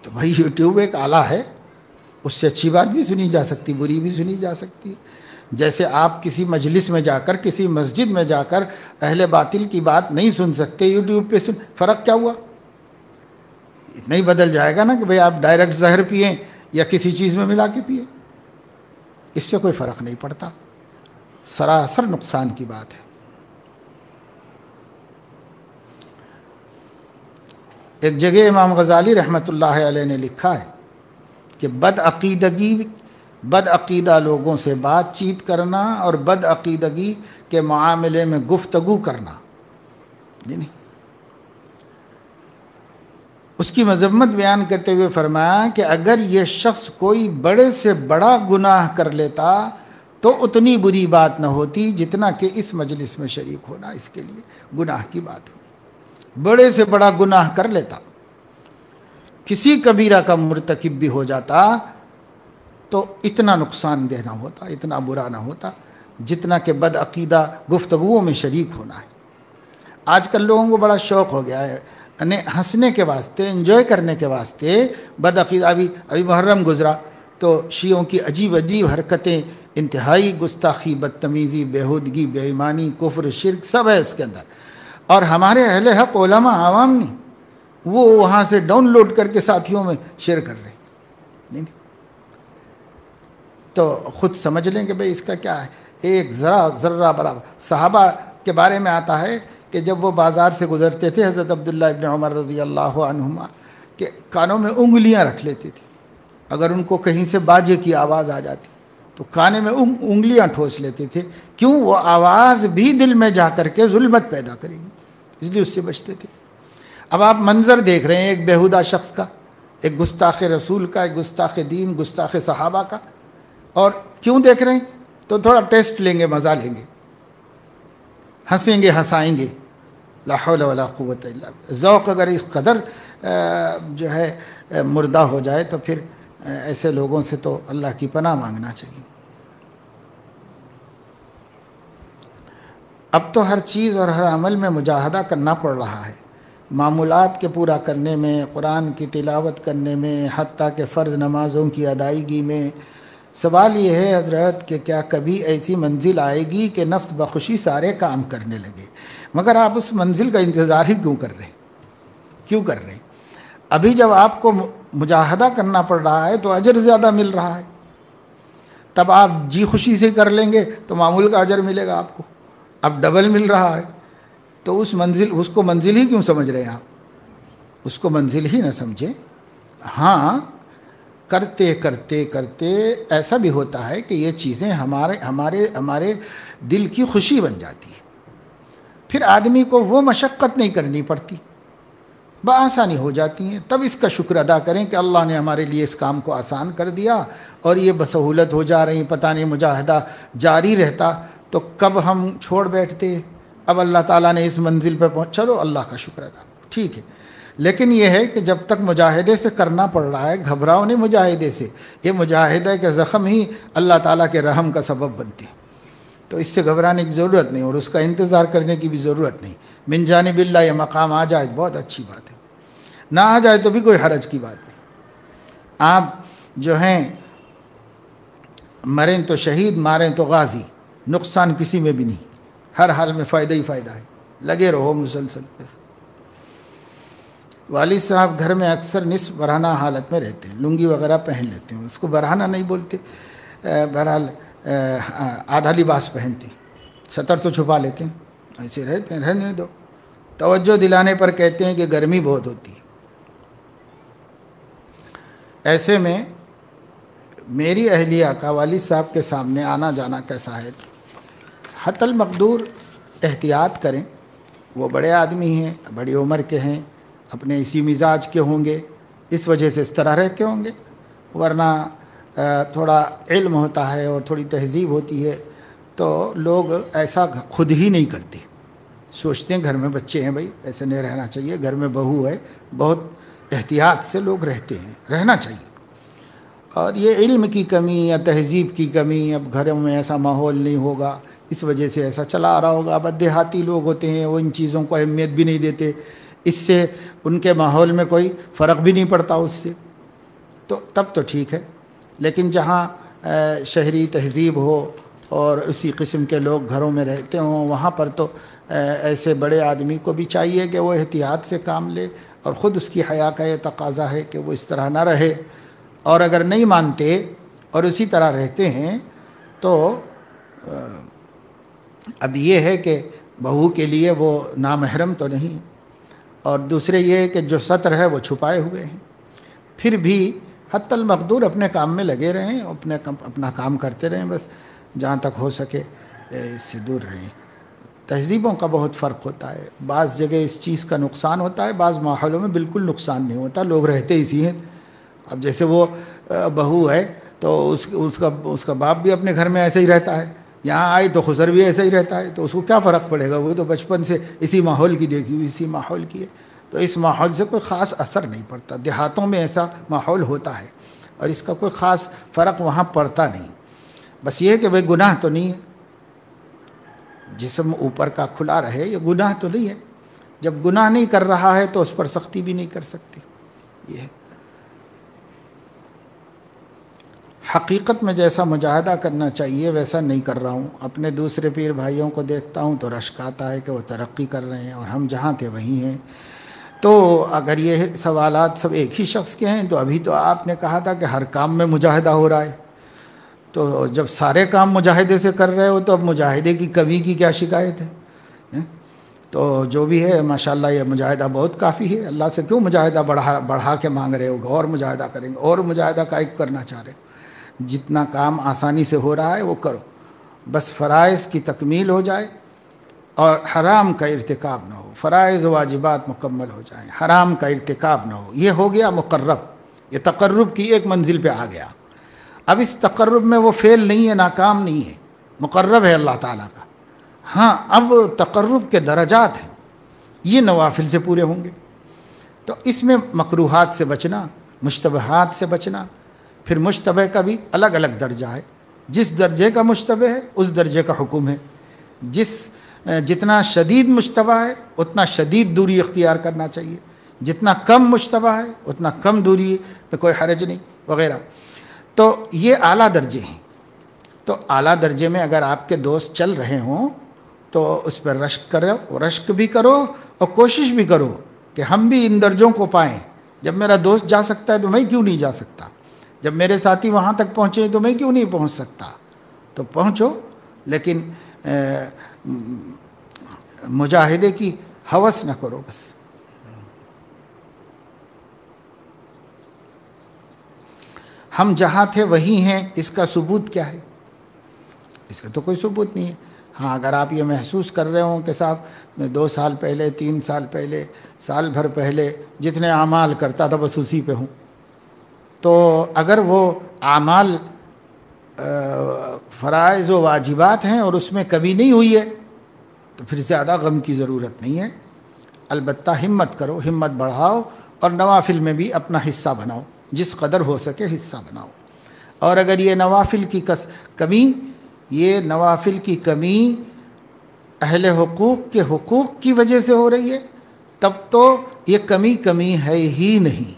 تو بھائی یوٹیوب ایک آلہ ہے، اس سے اچھی بات بھی سنی جا سکتی، بری بھی سنی جا سکتی۔ جیسے آپ کسی مجلس میں جا کر، کسی مسجد میں جا کر اہل باطل کی بات نہیں سن سکتے، یوٹیوب پہ سن، فرق کیا ہوا؟ اتنا ہی بدل جائے گا نا کہ بھئی آپ ڈائریکٹ زہر پئیں یا کسی چیز میں ملا کے پئیں، اس سے کوئی فرق نہیں پڑتا، سراسر نقصان کی بات ہے۔ ایک جگہ امام غزالی رحمۃ اللہ علیہ نے لکھا ہے کہ بد عقیدہ لوگوں سے بات چیت کرنا اور بد عقیدگی کے معاملے میں گفتگو کرنا، یعنی اس کی مذمت بیان کرتے ہوئے فرمایا کہ اگر یہ شخص کوئی بڑے سے بڑا گناہ کر لیتا تو اتنی بری بات نہ ہوتی جتنا کہ اس مجلس میں شریک ہونا اس کے لیے گناہ کی بات ہو۔ بڑے سے بڑا گناہ کر لیتا، کسی کبیرہ کا مرتکب بھی ہو جاتا تو اتنا نقصان دہ نہ ہوتا، اتنا برا نہ ہوتا جتنا کہ بد عقیدہ گفتگوؤں میں شریک ہونا ہے۔ آج کل لوگوں کو بڑا شوق ہو گیا ہے ہنسنے کے واسطے، انجوائے کرنے کے واسطے بد عقیدہ۔ ابھی محرم گزرا تو شیعوں کی عجیب عجیب حرکتیں، انتہائی گستاخی، بدتمیزی، بےہودگی، بے ایمانی، کفر، شرک سب ہے اس کے اندر، اور ہمارے اہل حق علماء عوام نہیں، وہ وہاں سے ڈاؤن لوڈ کر کے ساتھیوں میں شیئر کر رہے ہیں۔ نہیں، تو خود سمجھ لیں کہ بھئی اس کا کیا ہے۔ ایک ذرہ برابر صحابہ کے بارے میں آتا ہے کہ جب وہ بازار سے گزرتے تھے، حضرت عبداللہ ابن عمر رضی اللہ عنہما کہ کانوں میں انگلیاں رکھ لیتے تھے، اگر ان کو کہیں سے باجے کی آواز آ جاتی تو کانے میں انگلیاں ٹھوس لیتے تھے، کیوں؟ وہ آواز بھی دل میں جا کر کے ظلمت پیدا کرے گی، اس لیے اس سے بچتے تھے۔ اب آپ منظر دیکھ رہے ہیں ایک بیہودہ شخص کا، ایک گستاخ رسول کا، ایک گستاخ دین، گستاخ صحابہ کا، اور کیوں دیکھ رہے ہیں؟ تو تھوڑا ٹیسٹ لیں گے، مزہ لیں گے، ہنسیں گے، ہنسائیں گے۔ لا حول ولا قوت الا باللہ۔ ذوق اگر اس قدر جو ہے مردہ ہو جائے تو پھر ایسے لوگوں سے تو اللہ کی پناہ مانگنا چاہیے۔ اب تو ہر چیز اور ہر عمل میں مجاہدہ کرنا پڑ رہا ہے، معمولات کے پورا کرنے میں، قرآن کی تلاوت کرنے میں، حتیٰ کہ فرض نمازوں کی ادائیگی میں۔ سوال یہ ہے حضرت کہ کیا کبھی ایسی منزل آئے گی کہ نفس بخوشی سارے کام کرنے لگے؟ مگر آپ اس منزل کا انتظار ہی کیوں کر رہے ہیں؟ کیوں کر رہے ہیں؟ ابھی جب آپ کو مجاہدہ کرنا پڑ رہا ہے تو اجر زیادہ مل رہا ہے، تب آپ جی خوشی سے کر لیں گے تو معمول کا اجر ملے گا آپ کو، اب ڈبل مل رہا ہے، تو اس کو منزل ہی کیوں سمجھ رہے ہیں آپ؟ اس کو منزل ہی نہ سمجھیں۔ ہاں، کرتے کرتے کرتے ایسا بھی ہوتا ہے کہ یہ چیزیں ہمارے دل کی خوشی بن جاتی ہے، پھر آدمی کو وہ مشقت نہیں کرنی پڑتی، بآسانی ہو جاتی ہیں۔ تب اس کا شکر ادا کریں کہ اللہ نے ہمارے لیے اس کام کو آسان کر دیا اور یہ بسہولت ہو جا رہی، پتہ نہیں مجاہدہ جاری رہتا تو کب ہم چھوڑ بیٹھتے۔ اب اللہ تعالیٰ نے اس منزل پہ چلو اللہ کا شکر ادا کرو، ٹھیک ہے۔ لیکن یہ ہے کہ جب تک مجاہدے سے کرنا پڑ رہا ہے، گھبراؤ نہیں مجاہدے سے، یہ مجاہدہ کے زخم ہی اللہ تعالیٰ کے رحم کا سبب بنتے ہیں، تو اس سے گھبرانے کی ضرورت نہیں اور اس کا انتظار کرنے کی بھی ضرورت نہیں۔ من جانب اللہ یہ مقام آ جائے تو بہت اچھی بات ہے، نہ آ جائے تو بھی کوئی حرج کی بات نہیں۔ آپ جو ہیں مریں تو شہید، ماریں تو غازی، نقصان کسی میں بھی نہیں، ہر حال میں فائدہ ہی فائدہ ہے، لگے رہو مسلسل۔ والد صاحب گھر میں اکثر نصف برہنہ حالت میں رہتے ہیں، لنگی وغیرہ پہن لیتے ہیں، اس کو برہنہ نہیں بولتے، بہرحال آدھا لباس پہنتے ہیں، سطر تو چھپا لیتے ہیں، ایسے رہتے ہیں، رہنے دو۔ توجہ دلانے پر کہتے ہیں کہ گرمی بہت ہوتی ہے۔ ایسے میں میری اہلیہ کا والد صاحب کے سامنے آنا جانا کیسا ہے؟ حتی المقدور احتیاط کریں، وہ بڑے آدمی ہیں، بڑی عمر کے ہیں، اپنے اسی مزاج کے ہوں گے، اس وجہ سے اس طرح رہتے ہوں گے، ورنہ تھوڑا علم ہوتا ہے اور تھوڑی تہذیب ہوتی ہے تو لوگ ایسا خود ہی نہیں کرتے، سوچتے ہیں گھر میں بچے ہیں بھائی ایسے نہیں رہنا چاہیے، گھر میں بہو ہے، بہت احتیاط سے لوگ رہتے ہیں، رہنا چاہیے۔ اور یہ علم کی کمی یا تہذیب کی کمی، اب گھروں میں ایسا ماحول نہیں ہوگا، اس وجہ سے ایسا چلا آ رہا ہوگا۔ اب دیہاتی لوگ ہوتے ہیں، وہ ان چیزوں کو اہمیت بھی نہیں دیتے، اس سے ان کے ماحول میں کوئی فرق بھی نہیں پڑتا اس سے، تو تب تو ٹھیک ہے۔ لیکن جہاں شہری تہذیب ہو اور اسی قسم کے لوگ گھروں میں رہتے ہوں، وہاں پر تو ایسے بڑے آدمی کو بھی چاہیے کہ وہ احتیاط سے کام لے، اور خود اس کی حیا کا یہ تقاضا ہے کہ وہ اس طرح نہ رہے۔ اور اگر نہیں مانتے اور اسی طرح رہتے ہیں تو اب یہ ہے کہ بہو کے لیے وہ نامحرم تو نہیں، اور دوسرے یہ ہے کہ جو ستر ہے وہ چھپائے ہوئے ہیں، پھر بھی حتی المقدور اپنے کام میں لگے رہیں، اپنا کام کرتے رہیں، بس جہاں تک ہو سکے اس سے دور رہیں۔ تہذیبوں کا بہت فرق ہوتا ہے، بعض جگہ اس چیز کا نقصان ہوتا ہے، بعض ماحولوں میں بالکل نقصان نہیں ہوتا، لوگ رہتے اسی ہیں۔ اب جیسے وہ بہو ہے تو اس کا باپ بھی اپنے گھر میں ایسے ہی رہتا ہے، یہاں آئے تو خسر بھی ایسے ہی رہتا ہے، تو اس کو کیا فرق پڑے گا؟ وہ تو بچپن سے اسی ماحول کی دیکھی ہوئی، اسی ماحول کی ہے، تو اس ماحول سے کوئی خاص اثر نہیں پڑتا۔ دیہاتوں میں ایسا ماحول ہوتا ہے اور اس کا کوئی خاص فرق وہاں پڑتا نہیں، بس یہ ہے کہ بھئی گناہ تو نہیں ہے، جسم اوپر کا کھلا رہے، یہ گناہ تو نہیں ہے، جب گناہ نہیں کر رہا ہے تو اس پر سختی بھی نہیں کر سکتی۔ یہ ہے حقیقت میں جیسا مجاہدہ کرنا چاہیے ویسا نہیں کر رہا ہوں، اپنے دوسرے پیر بھائیوں کو دیکھتا ہوں تو رشک آتا ہے کہ وہ ترقی کر رہے ہیں اور ہم جہاں تھے وہیں ہیں۔ تو اگر یہ سوالات سب ایک ہی شخص کے ہیں تو ابھی تو آپ نے کہا تھا کہ ہر کام میں مجاہدہ ہو رہا ہے، تو جب سارے کام مجاہدے سے کر رہے ہو تو اب مجاہدے کی کمی کی کیا شکایت ہے؟ تو جو بھی ہے ماشاءاللہ یہ مجاہدہ بہت کافی ہے، اللہ سے کیوں مجاہدہ بڑھا کے مانگ رہے ہو؟ اور مجاہدہ کریں گے، اور مجاہدہ کا ایک کرنا چاہ رہے ہو؟ جتنا کام آسانی سے ہو رہا ہے وہ کرو، بس فرائض کی تکمیل ہو جائے اور حرام کا ارتکاب نہ ہو، فرائض و واجبات مکمل ہو جائیں، حرام کا ارتکاب نہ ہو، یہ ہو گیا مقرب، یہ تقرب کی ایک منزل پہ آ گیا۔ اب اس تقرب میں وہ فعل نہیں ہے، ناکام نہیں ہے، مقرب ہے اللہ تعالیٰ کا۔ ہاں اب تقرب کے درجات ہیں، یہ نوافل سے پورے ہوں گے، تو اس میں مکروہات سے بچنا، مشتبہات سے بچنا، پھر مشتبہ کا بھی الگ الگ درجہ ہے، جس درجے کا مشتبہ ہے اس درجے کا حکم ہے، جتنا شدید مشتبہ ہے اتنا شدید دوری اختیار کرنا چاہیے، جتنا کم مشتبہ ہے اتنا کم دوری پہ کوئی حرج نہیں وغیرہ۔ تو یہ اعلیٰ درجے ہیں، تو اعلیٰ درجے میں اگر آپ کے دوست چل رہے ہوں تو اس پر رشک کرو، رشک بھی کرو اور کوشش بھی کرو کہ ہم بھی ان درجوں کو پائیں۔ جب میرا دوست جا سکتا ہے تو میں کیوں نہیں جا سکتا؟ جب میرے ساتھی وہاں تک پہنچے تو میں کیوں نہیں پہنچ سکتا؟ تو پہنچو، لیکن مجاہدے کی ہوس نہ کرو بس۔ ہم جہاں تھے وہی ہیں، اس کا ثبوت کیا ہے؟ اس کا تو کوئی ثبوت نہیں ہے۔ ہاں اگر آپ یہ محسوس کر رہے ہوں کہ صاحب میں 2 سال پہلے، 3 سال پہلے، سال بھر پہلے جتنے اعمال کرتا تھا بس اسی پہ ہوں، تو اگر وہ اعمال فرائض و واجبات ہیں اور اس میں کمی نہیں ہوئی ہے تو پھر زیادہ غم کی ضرورت نہیں ہے۔ البتہ ہمت کرو، ہمت بڑھاؤ اور نوافل میں بھی اپنا حصہ بناؤ، جس قدر ہو سکے حصہ بناؤ۔ اور اگر یہ نوافل کی نوافل کی کمی اہل حقوق کے حقوق کی وجہ سے ہو رہی ہے تب تو یہ کمی ہے ہی نہیں،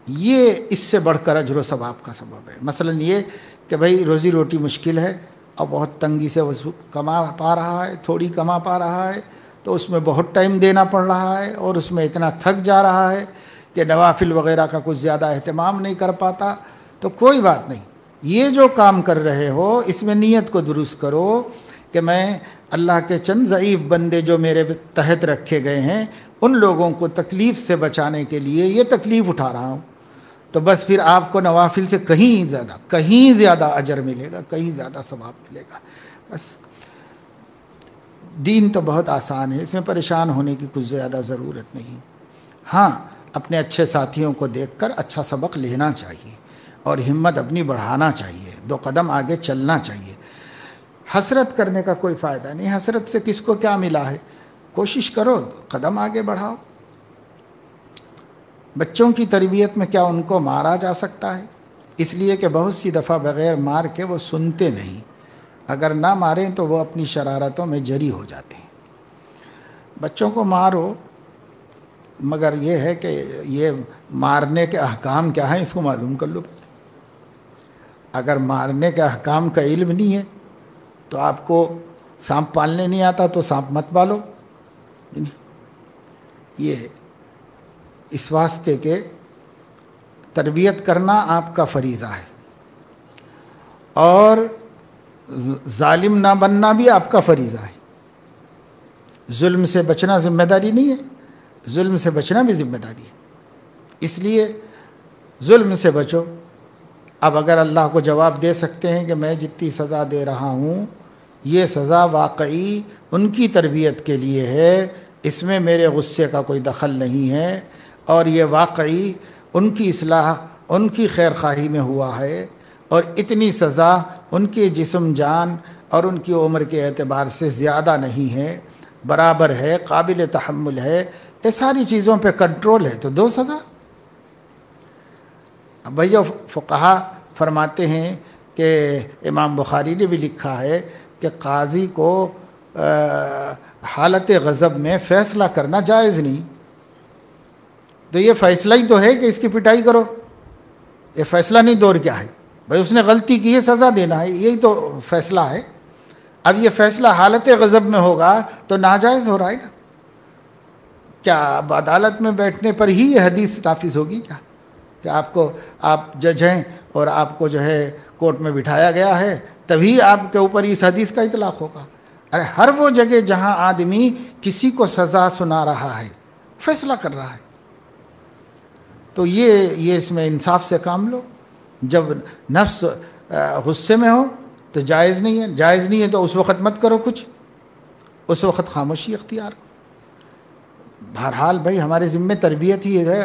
یہ اس سے بڑھ کر اجر و ثواب کا سبب ہے۔ مثلا یہ کہ بھئی روزی روٹی مشکل ہے اور بہت تنگی سے کما پا رہا ہے، تھوڑی کما پا رہا ہے، تو اس میں بہت ٹائم دینا پڑ رہا ہے اور اس میں اتنا تھک جا رہا ہے کہ نوافل وغیرہ کا کچھ زیادہ اہتمام نہیں کر پاتا، تو کوئی بات نہیں، یہ جو کام کر رہے ہو اس میں نیت کو درست کرو کہ میں اللہ کے چند ضعیف بندے جو میرے تحت رکھے گئے ہیں ان لوگوں کو تکلیف سے بچانے کے لیے یہ تکلیف اٹھا رہا ہوں، تو بس پھر آپ کو نوافل سے کہیں زیادہ اجر ملے گا، کہیں زیادہ ثواب ملے گا۔ بس دین تو بہت آسان ہے، اس میں پریشان ہونے کی کچھ زیادہ ضرورت نہیں۔ ہاں اپنے اچھے ساتھیوں کو دیکھ کر اچھا سبق لینا چاہیے اور ہمت اپنی بڑھانا چاہیے، 2 قدم آگے چلنا چاہیے۔ حسرت کرنے کا کوئی فائدہ نہیں، حسرت سے کس کو کیا ملا ہے؟ کوشش کرو، قدم آگے بڑھاؤ۔ بچوں کی تربیت میں کیا ان کو مارا جا سکتا ہے؟ اس لیے کہ بہت سی دفعہ بغیر مار کے وہ سنتے نہیں، اگر نہ ماریں تو وہ اپنی شرارتوں میں جری ہو جاتے ہیں۔ بچوں کو مارو، مگر یہ ہے کہ یہ مارنے کے احکام کیا ہیں اس کو معلوم کر لو۔ اگر مارنے کے احکام کا علم نہیں ہے تو آپ کو سانپ پالنے نہیں آتا تو سانپ مت پالو، یہ اس واسطے کہ تربیت کرنا آپ کا فریضہ ہے اور ظالم نہ بننا بھی آپ کا فریضہ ہے۔ ظلم سے بچنا ذمہ داری نہیں ہے، ظلم سے بچنا بھی ذمہ داری ہے، اس لیے ظلم سے بچو۔ اب اگر اللہ کو جواب دے سکتے ہیں کہ میں جتنی سزا دے رہا ہوں یہ سزا واقعی ان کی تربیت کے لیے ہے، اس میں میرے غصے کا کوئی دخل نہیں ہے، اور یہ واقعی ان کی اصلاح ان کی خیر خواہی میں ہوا ہے، اور اتنی سزا ان کے جسم جان اور ان کی عمر کے اعتبار سے زیادہ نہیں ہے، برابر ہے، قابل تحمل ہے، یہ ساری چیزوں پہ کنٹرول ہے، تو دو سزا۔ اب بھائیو، فقہا فرماتے ہیں کہ امام بخاری نے بھی لکھا ہے کہ قاضی کو حالت غضب میں فیصلہ کرنا جائز نہیں۔ تو یہ فیصلہ ہی تو ہے کہ اس کی پٹائی کرو، یہ فیصلہ نہیں، دور کیا ہے بھائی، اس نے غلطی کی ہے، سزا دینا ہے، یہی تو فیصلہ ہے۔ اب یہ فیصلہ حالت غضب میں ہوگا تو ناجائز ہو رہا ہے نا۔ کیا اب عدالت میں بیٹھنے پر ہی یہ حدیث نافذ ہوگی کیا کہ آپ جج ہیں اور آپ کو جو ہے کورٹ میں بٹھایا گیا ہے تبھی آپ کے اوپر اس حدیث کا اطلاق ہوگا؟ ارے ہر وہ جگہ جہاں آدمی کسی کو سزا سنا رہا ہے، فیصلہ کر رہا ہے، تو یہ اس میں انصاف سے کام لو۔ جب نفس غصے میں ہو تو جائز نہیں ہے، جائز نہیں ہے تو اس وقت مت کرو کچھ، اس وقت خاموشی اختیار کرو۔ بہرحال بھائی ہمارے ذمے تربیت ہی ہے۔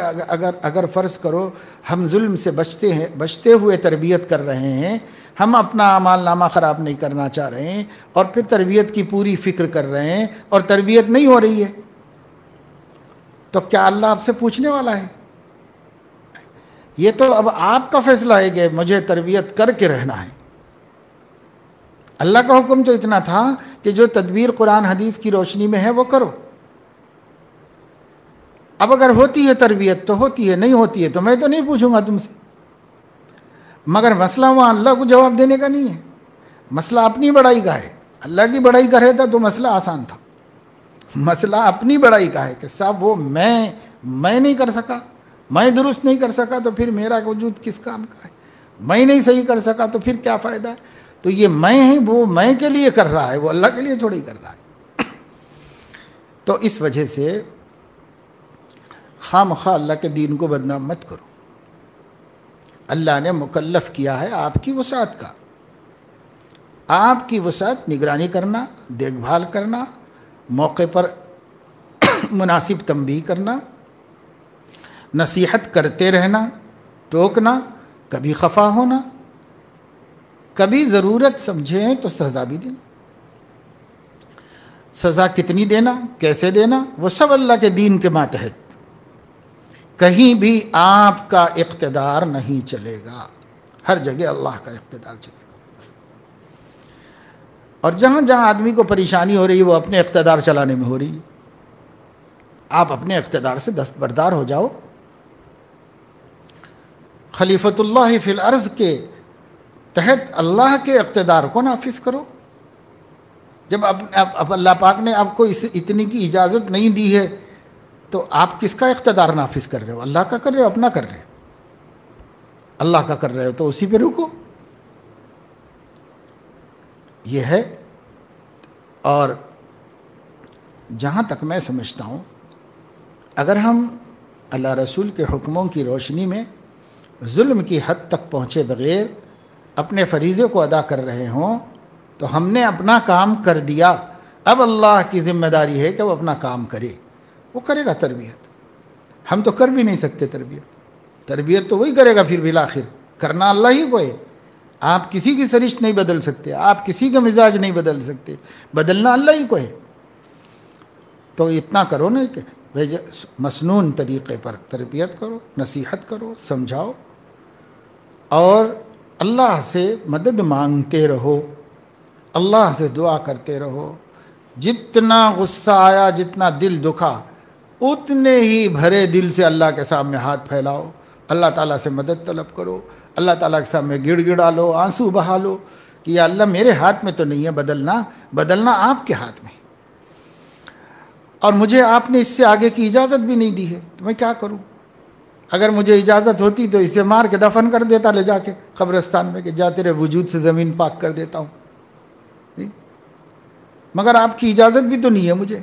اگر فرض کرو ہم ظلم سے بچتے ہوئے تربیت کر رہے ہیں، ہم اپنا اعمال نامہ خراب نہیں کرنا چاہ رہے ہیں، اور پھر تربیت کی پوری فکر کر رہے ہیں اور تربیت نہیں ہو رہی ہے، تو کیا اللہ آپ سے پوچھنے والا ہے؟ یہ تو اب آپ کا فیصلہ ہے کہ مجھے تربیت کر کے رہنا ہے۔ اللہ کا حکم تو اتنا تھا کہ جو تدبیر قرآن حدیث کی روشنی میں ہے وہ کرو۔ اب اگر ہوتی ہے تربیت تو ہوتی ہے، نہیں ہوتی ہے تو میں تو نہیں پوچھوں گا تم سے، مگر مسئلہ وہاں اللہ کو جواب دینے کا نہیں ہے، مسئلہ اپنی بڑائی کا ہے۔ اللہ کی بڑائی کا رہتا تو مسئلہ آسان تھا، مسئلہ اپنی بڑائی کا ہے کہ صاحب وہ میں نہیں کر سکا، میں درست نہیں کر سکا تو پھر میرا وجود کس کام کا ہے، میں نہیں صحیح کر سکا تو پھر کیا فائدہ ہے؟ تو یہ میں ہے، وہ میں کے لیے کر رہا ہے، وہ اللہ کے لیے تھوڑی کر رہا ہے۔ تو اس وجہ سے خواہ مخواہ اللہ کے دین کو بدنام مت کرو۔ اللہ نے مکلف کیا ہے آپ کی وسعت کا، آپ کی وسعت نگرانی کرنا، دیکھ بھال کرنا، موقع پر مناسب تنبیہ کرنا، نصیحت کرتے رہنا، ٹوکنا، کبھی خفا ہونا، کبھی ضرورت سمجھیں تو سزا بھی دینا۔ سزا کتنی دینا، کیسے دینا، وہ سب اللہ کے دین کے ماتحت، کہیں بھی آپ کا اقتدار نہیں چلے گا، ہر جگہ اللہ کا اقتدار چلے گا۔ اور جہاں جہاں آدمی کو پریشانی ہو رہی ہے وہ اپنے اقتدار چلانے میں ہو رہی ہے، آپ اپنے اقتدار سے دستبردار ہو جاؤ، خلیفۃ اللہ فی الارض کے تحت اللہ کے اقتدار کو نافذ کرو۔ جب اب اللہ پاک نے آپ کو اتنی کی اجازت نہیں دی ہے تو آپ کس کا اقتدار نافذ کر رہے ہو؟ اللہ کا کر رہے ہو، اپنا کر رہے ہو؟ اللہ کا کر رہے ہو تو اسی پہ رکو، یہ ہے۔ اور جہاں تک میں سمجھتا ہوں اگر ہم اللہ رسول کے حکموں کی روشنی میں ظلم کی حد تک پہنچے بغیر اپنے فریضے کو ادا کر رہے ہوں تو ہم نے اپنا کام کر دیا، اب اللہ کی ذمہ داری ہے کہ وہ اپنا کام کرے، وہ کرے گا تربیت۔ ہم تو کر بھی نہیں سکتے تربیت تو وہی کرے گا، پھر بالآخر کرنا اللہ ہی کو ہے۔ آپ کسی کی سرشت نہیں بدل سکتے، آپ کسی کا مزاج نہیں بدل سکتے، بدلنا اللہ ہی کو ہے۔ تو اتنا کرو نا کہ مسنون طریقے پر تربیت کرو، نصیحت کرو، سمجھاؤ، اور اللہ سے مدد مانگتے رہو، اللہ سے دعا کرتے رہو۔ جتنا غصہ آیا، جتنا دل دکھا، اتنے ہی بھرے دل سے اللہ کے سامنے ہاتھ پھیلاؤ، اللہ تعالیٰ سے مدد طلب کرو، اللہ تعالیٰ کے سامنے گڑ گڑا لو، آنسو بہا لو کہ یا اللہ میرے ہاتھ میں تو نہیں ہے بدلنا آپ کے ہاتھ میں، اور مجھے آپ نے اس سے آگے کی اجازت بھی نہیں دی ہے، تو میں کیا کروں؟ اگر مجھے اجازت ہوتی تو اسے مار کے دفن کر دیتا لے جا کے قبرستان میں، کہ جا تیرے وجود سے زمین پاک کر دیتا ہوں، مگر آپ کی اجازت بھی تو نہیں ہے مجھے،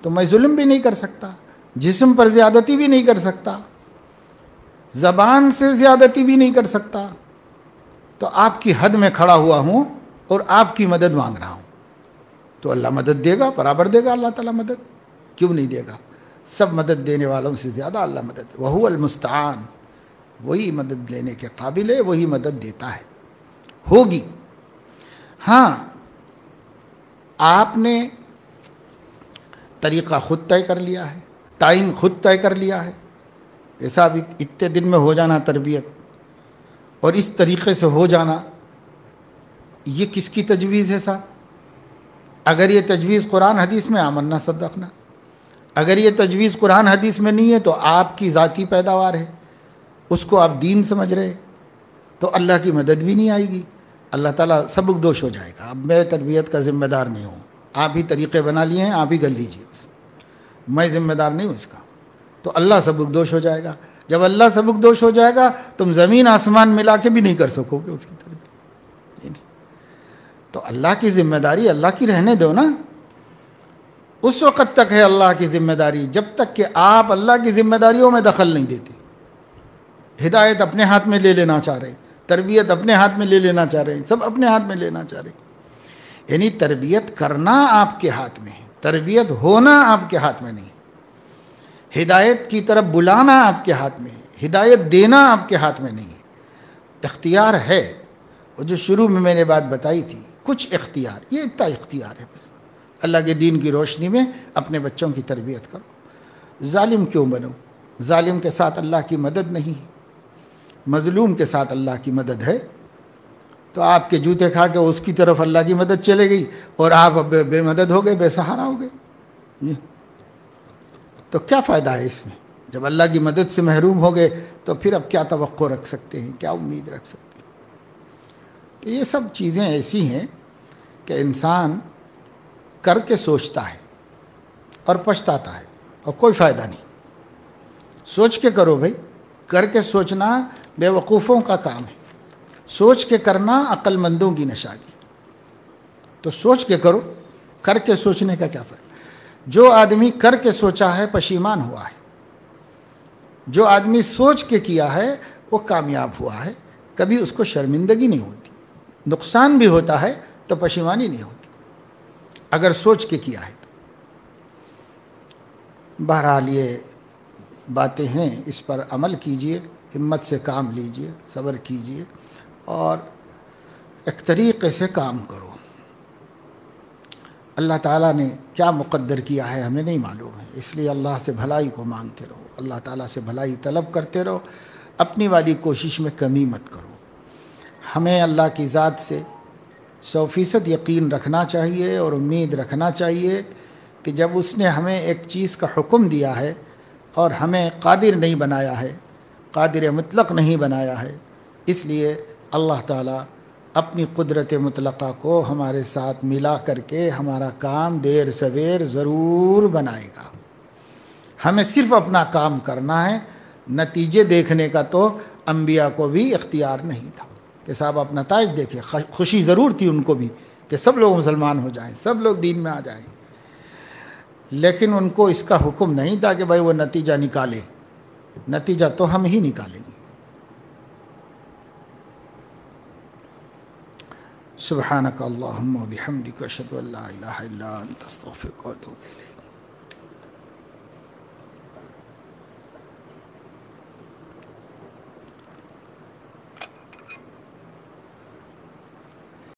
تو میں ظلم بھی نہیں کر سکتا، جسم پر زیادتی بھی نہیں کر سکتا، زبان سے زیادتی بھی نہیں کر سکتا، تو آپ کی حد میں کھڑا ہوا ہوں اور آپ کی مدد مانگ رہا ہوں، تو اللہ مدد دے گا، برابر دے گا اللہ تعالیٰ مدد، کیوں نہیں دے گا؟ سب مدد دینے والوں سے زیادہ اللہ مدد، وہو المستعان، وہی مدد لینے کے قابل ہے، وہی مدد دیتا ہے، ہوگی۔ ہاں آپ نے طریقہ خود طے کر لیا ہے، ٹائم خود طے کر لیا ہے کہ صاحب اتنے دن میں ہو جانا تربیت، اور اس طریقے سے ہو جانا، یہ کس کی تجویز ہے صاحب؟ اگر یہ تجویز قرآن حدیث میں آمنا صدقنا، اگر یہ تجویز قرآن حدیث میں نہیں ہے تو آپ کی ذاتی پیداوار ہے، اس کو آپ دین سمجھ رہے، تو اللہ کی مدد بھی نہیں آئے گی، اللہ تعالیٰ سبکدوش ہو جائے گا۔ اب میں تربیت کا ذمہ دار نہیں ہوں، آپ ہی طریقے بنا لیے ہیں، آپ ہی کر لیجیے، بس میں ذمہ دار نہیں ہوں اس کا، تو اللہ سبکدوش ہو جائے گا۔ جب اللہ سبکدوش ہو جائے گا تم زمین آسمان ملا کے بھی نہیں کر سکو گے اس کی تربیت، تو اللہ کی ذمہ داری اللہ کی رہنے دو نا، اس وقت تک ہے اللہ کی ذمہ داری جب تک کہ آپ اللہ کی ذمہ داریوں میں دخل نہیں دیتے۔ ہدایت اپنے ہاتھ میں لے لینا چاہ رہے، تربیت اپنے ہاتھ میں لے لینا چاہ رہے ہیں، سب اپنے ہاتھ میں لینا چاہ رہے ہیں، یعنی تربیت کرنا آپ کے ہاتھ میں ہے، تربیت ہونا آپ کے ہاتھ میں نہیں، ہدایت کی طرف بلانا آپ کے ہاتھ میں ہے، ہدایت دینا آپ کے ہاتھ میں نہیں ہے، اختیار ہے۔ اور جو شروع میں نے بات بتائی تھی، کچھ اختیار، یہ اتنا اختیار ہے، بس اللہ کے دین کی روشنی میں اپنے بچوں کی تربیت کرو۔ ظالم کیوں بنو؟ ظالم کے ساتھ اللہ کی مدد نہیں ہے، مظلوم کے ساتھ اللہ کی مدد ہے، تو آپ کے جوتے کھا کے اس کی طرف اللہ کی مدد چلے گئی اور آپ اب بے مدد ہو گئے، بے سہارا ہو گئے، تو کیا فائدہ ہے اس میں؟ جب اللہ کی مدد سے محروم ہو گئے تو پھر اب کیا توقع رکھ سکتے ہیں، کیا امید رکھ سکتے ہیں؟ تو یہ سب چیزیں ایسی ہیں کہ انسان کر کے سوچتا ہے اور پچھتاتا ہے، اور کوئی فائدہ نہیں۔ سوچ کے کرو بھائی، کر کے سوچنا بے وقوفوں کا کام ہے، سوچ کے کرنا عقل مندوں کی نشانی، تو سوچ کے کرو، کر کے سوچنے کا کیا فائدہ؟ جو آدمی کر کے سوچا ہے پشیمان ہوا ہے، جو آدمی سوچ کے کیا ہے وہ کامیاب ہوا ہے، کبھی اس کو شرمندگی نہیں ہوتی، نقصان بھی ہوتا ہے تو پشیمانی نہیں ہوتی اگر سوچ کے کیا ہے تو۔ بہرحال یہ باتیں ہیں، اس پر عمل کیجئے، ہمت سے کام لیجئے، صبر کیجئے اور ایک طریقے سے کام کرو۔ اللہ تعالیٰ نے کیا مقدر کیا ہے ہمیں نہیں معلوم ہے، اس لیے اللہ سے بھلائی کو مانگتے رہو، اللہ تعالیٰ سے بھلائی طلب کرتے رہو، اپنی والی کوشش میں کمی مت کرو۔ ہمیں اللہ کی ذات سے 100% یقین رکھنا چاہیے اور امید رکھنا چاہیے کہ جب اس نے ہمیں ایک چیز کا حکم دیا ہے اور ہمیں قادر نہیں بنایا ہے، قادر مطلق نہیں بنایا ہے، اس لیے اللہ تعالیٰ اپنی قدرت مطلقہ کو ہمارے ساتھ ملا کر کے ہمارا کام دیر سویر ضرور بنائے گا۔ ہمیں صرف اپنا کام کرنا ہے، نتیجے دیکھنے کا تو انبیاء کو بھی اختیار نہیں تھا کہ صاحب اپنا تاج دیکھے، خوشی ضرور تھی ان کو بھی کہ سب لوگ مسلمان ہو جائیں، سب لوگ دین میں آ جائیں، لیکن ان کو اس کا حکم نہیں تھا کہ بھائی وہ نتیجہ نکالے، نتیجہ تو ہم ہی نکالیں گے۔ سبحانک اللہم و بحمدک اشہد ان لا الہ الا انت استغفرک و اتوب الیک۔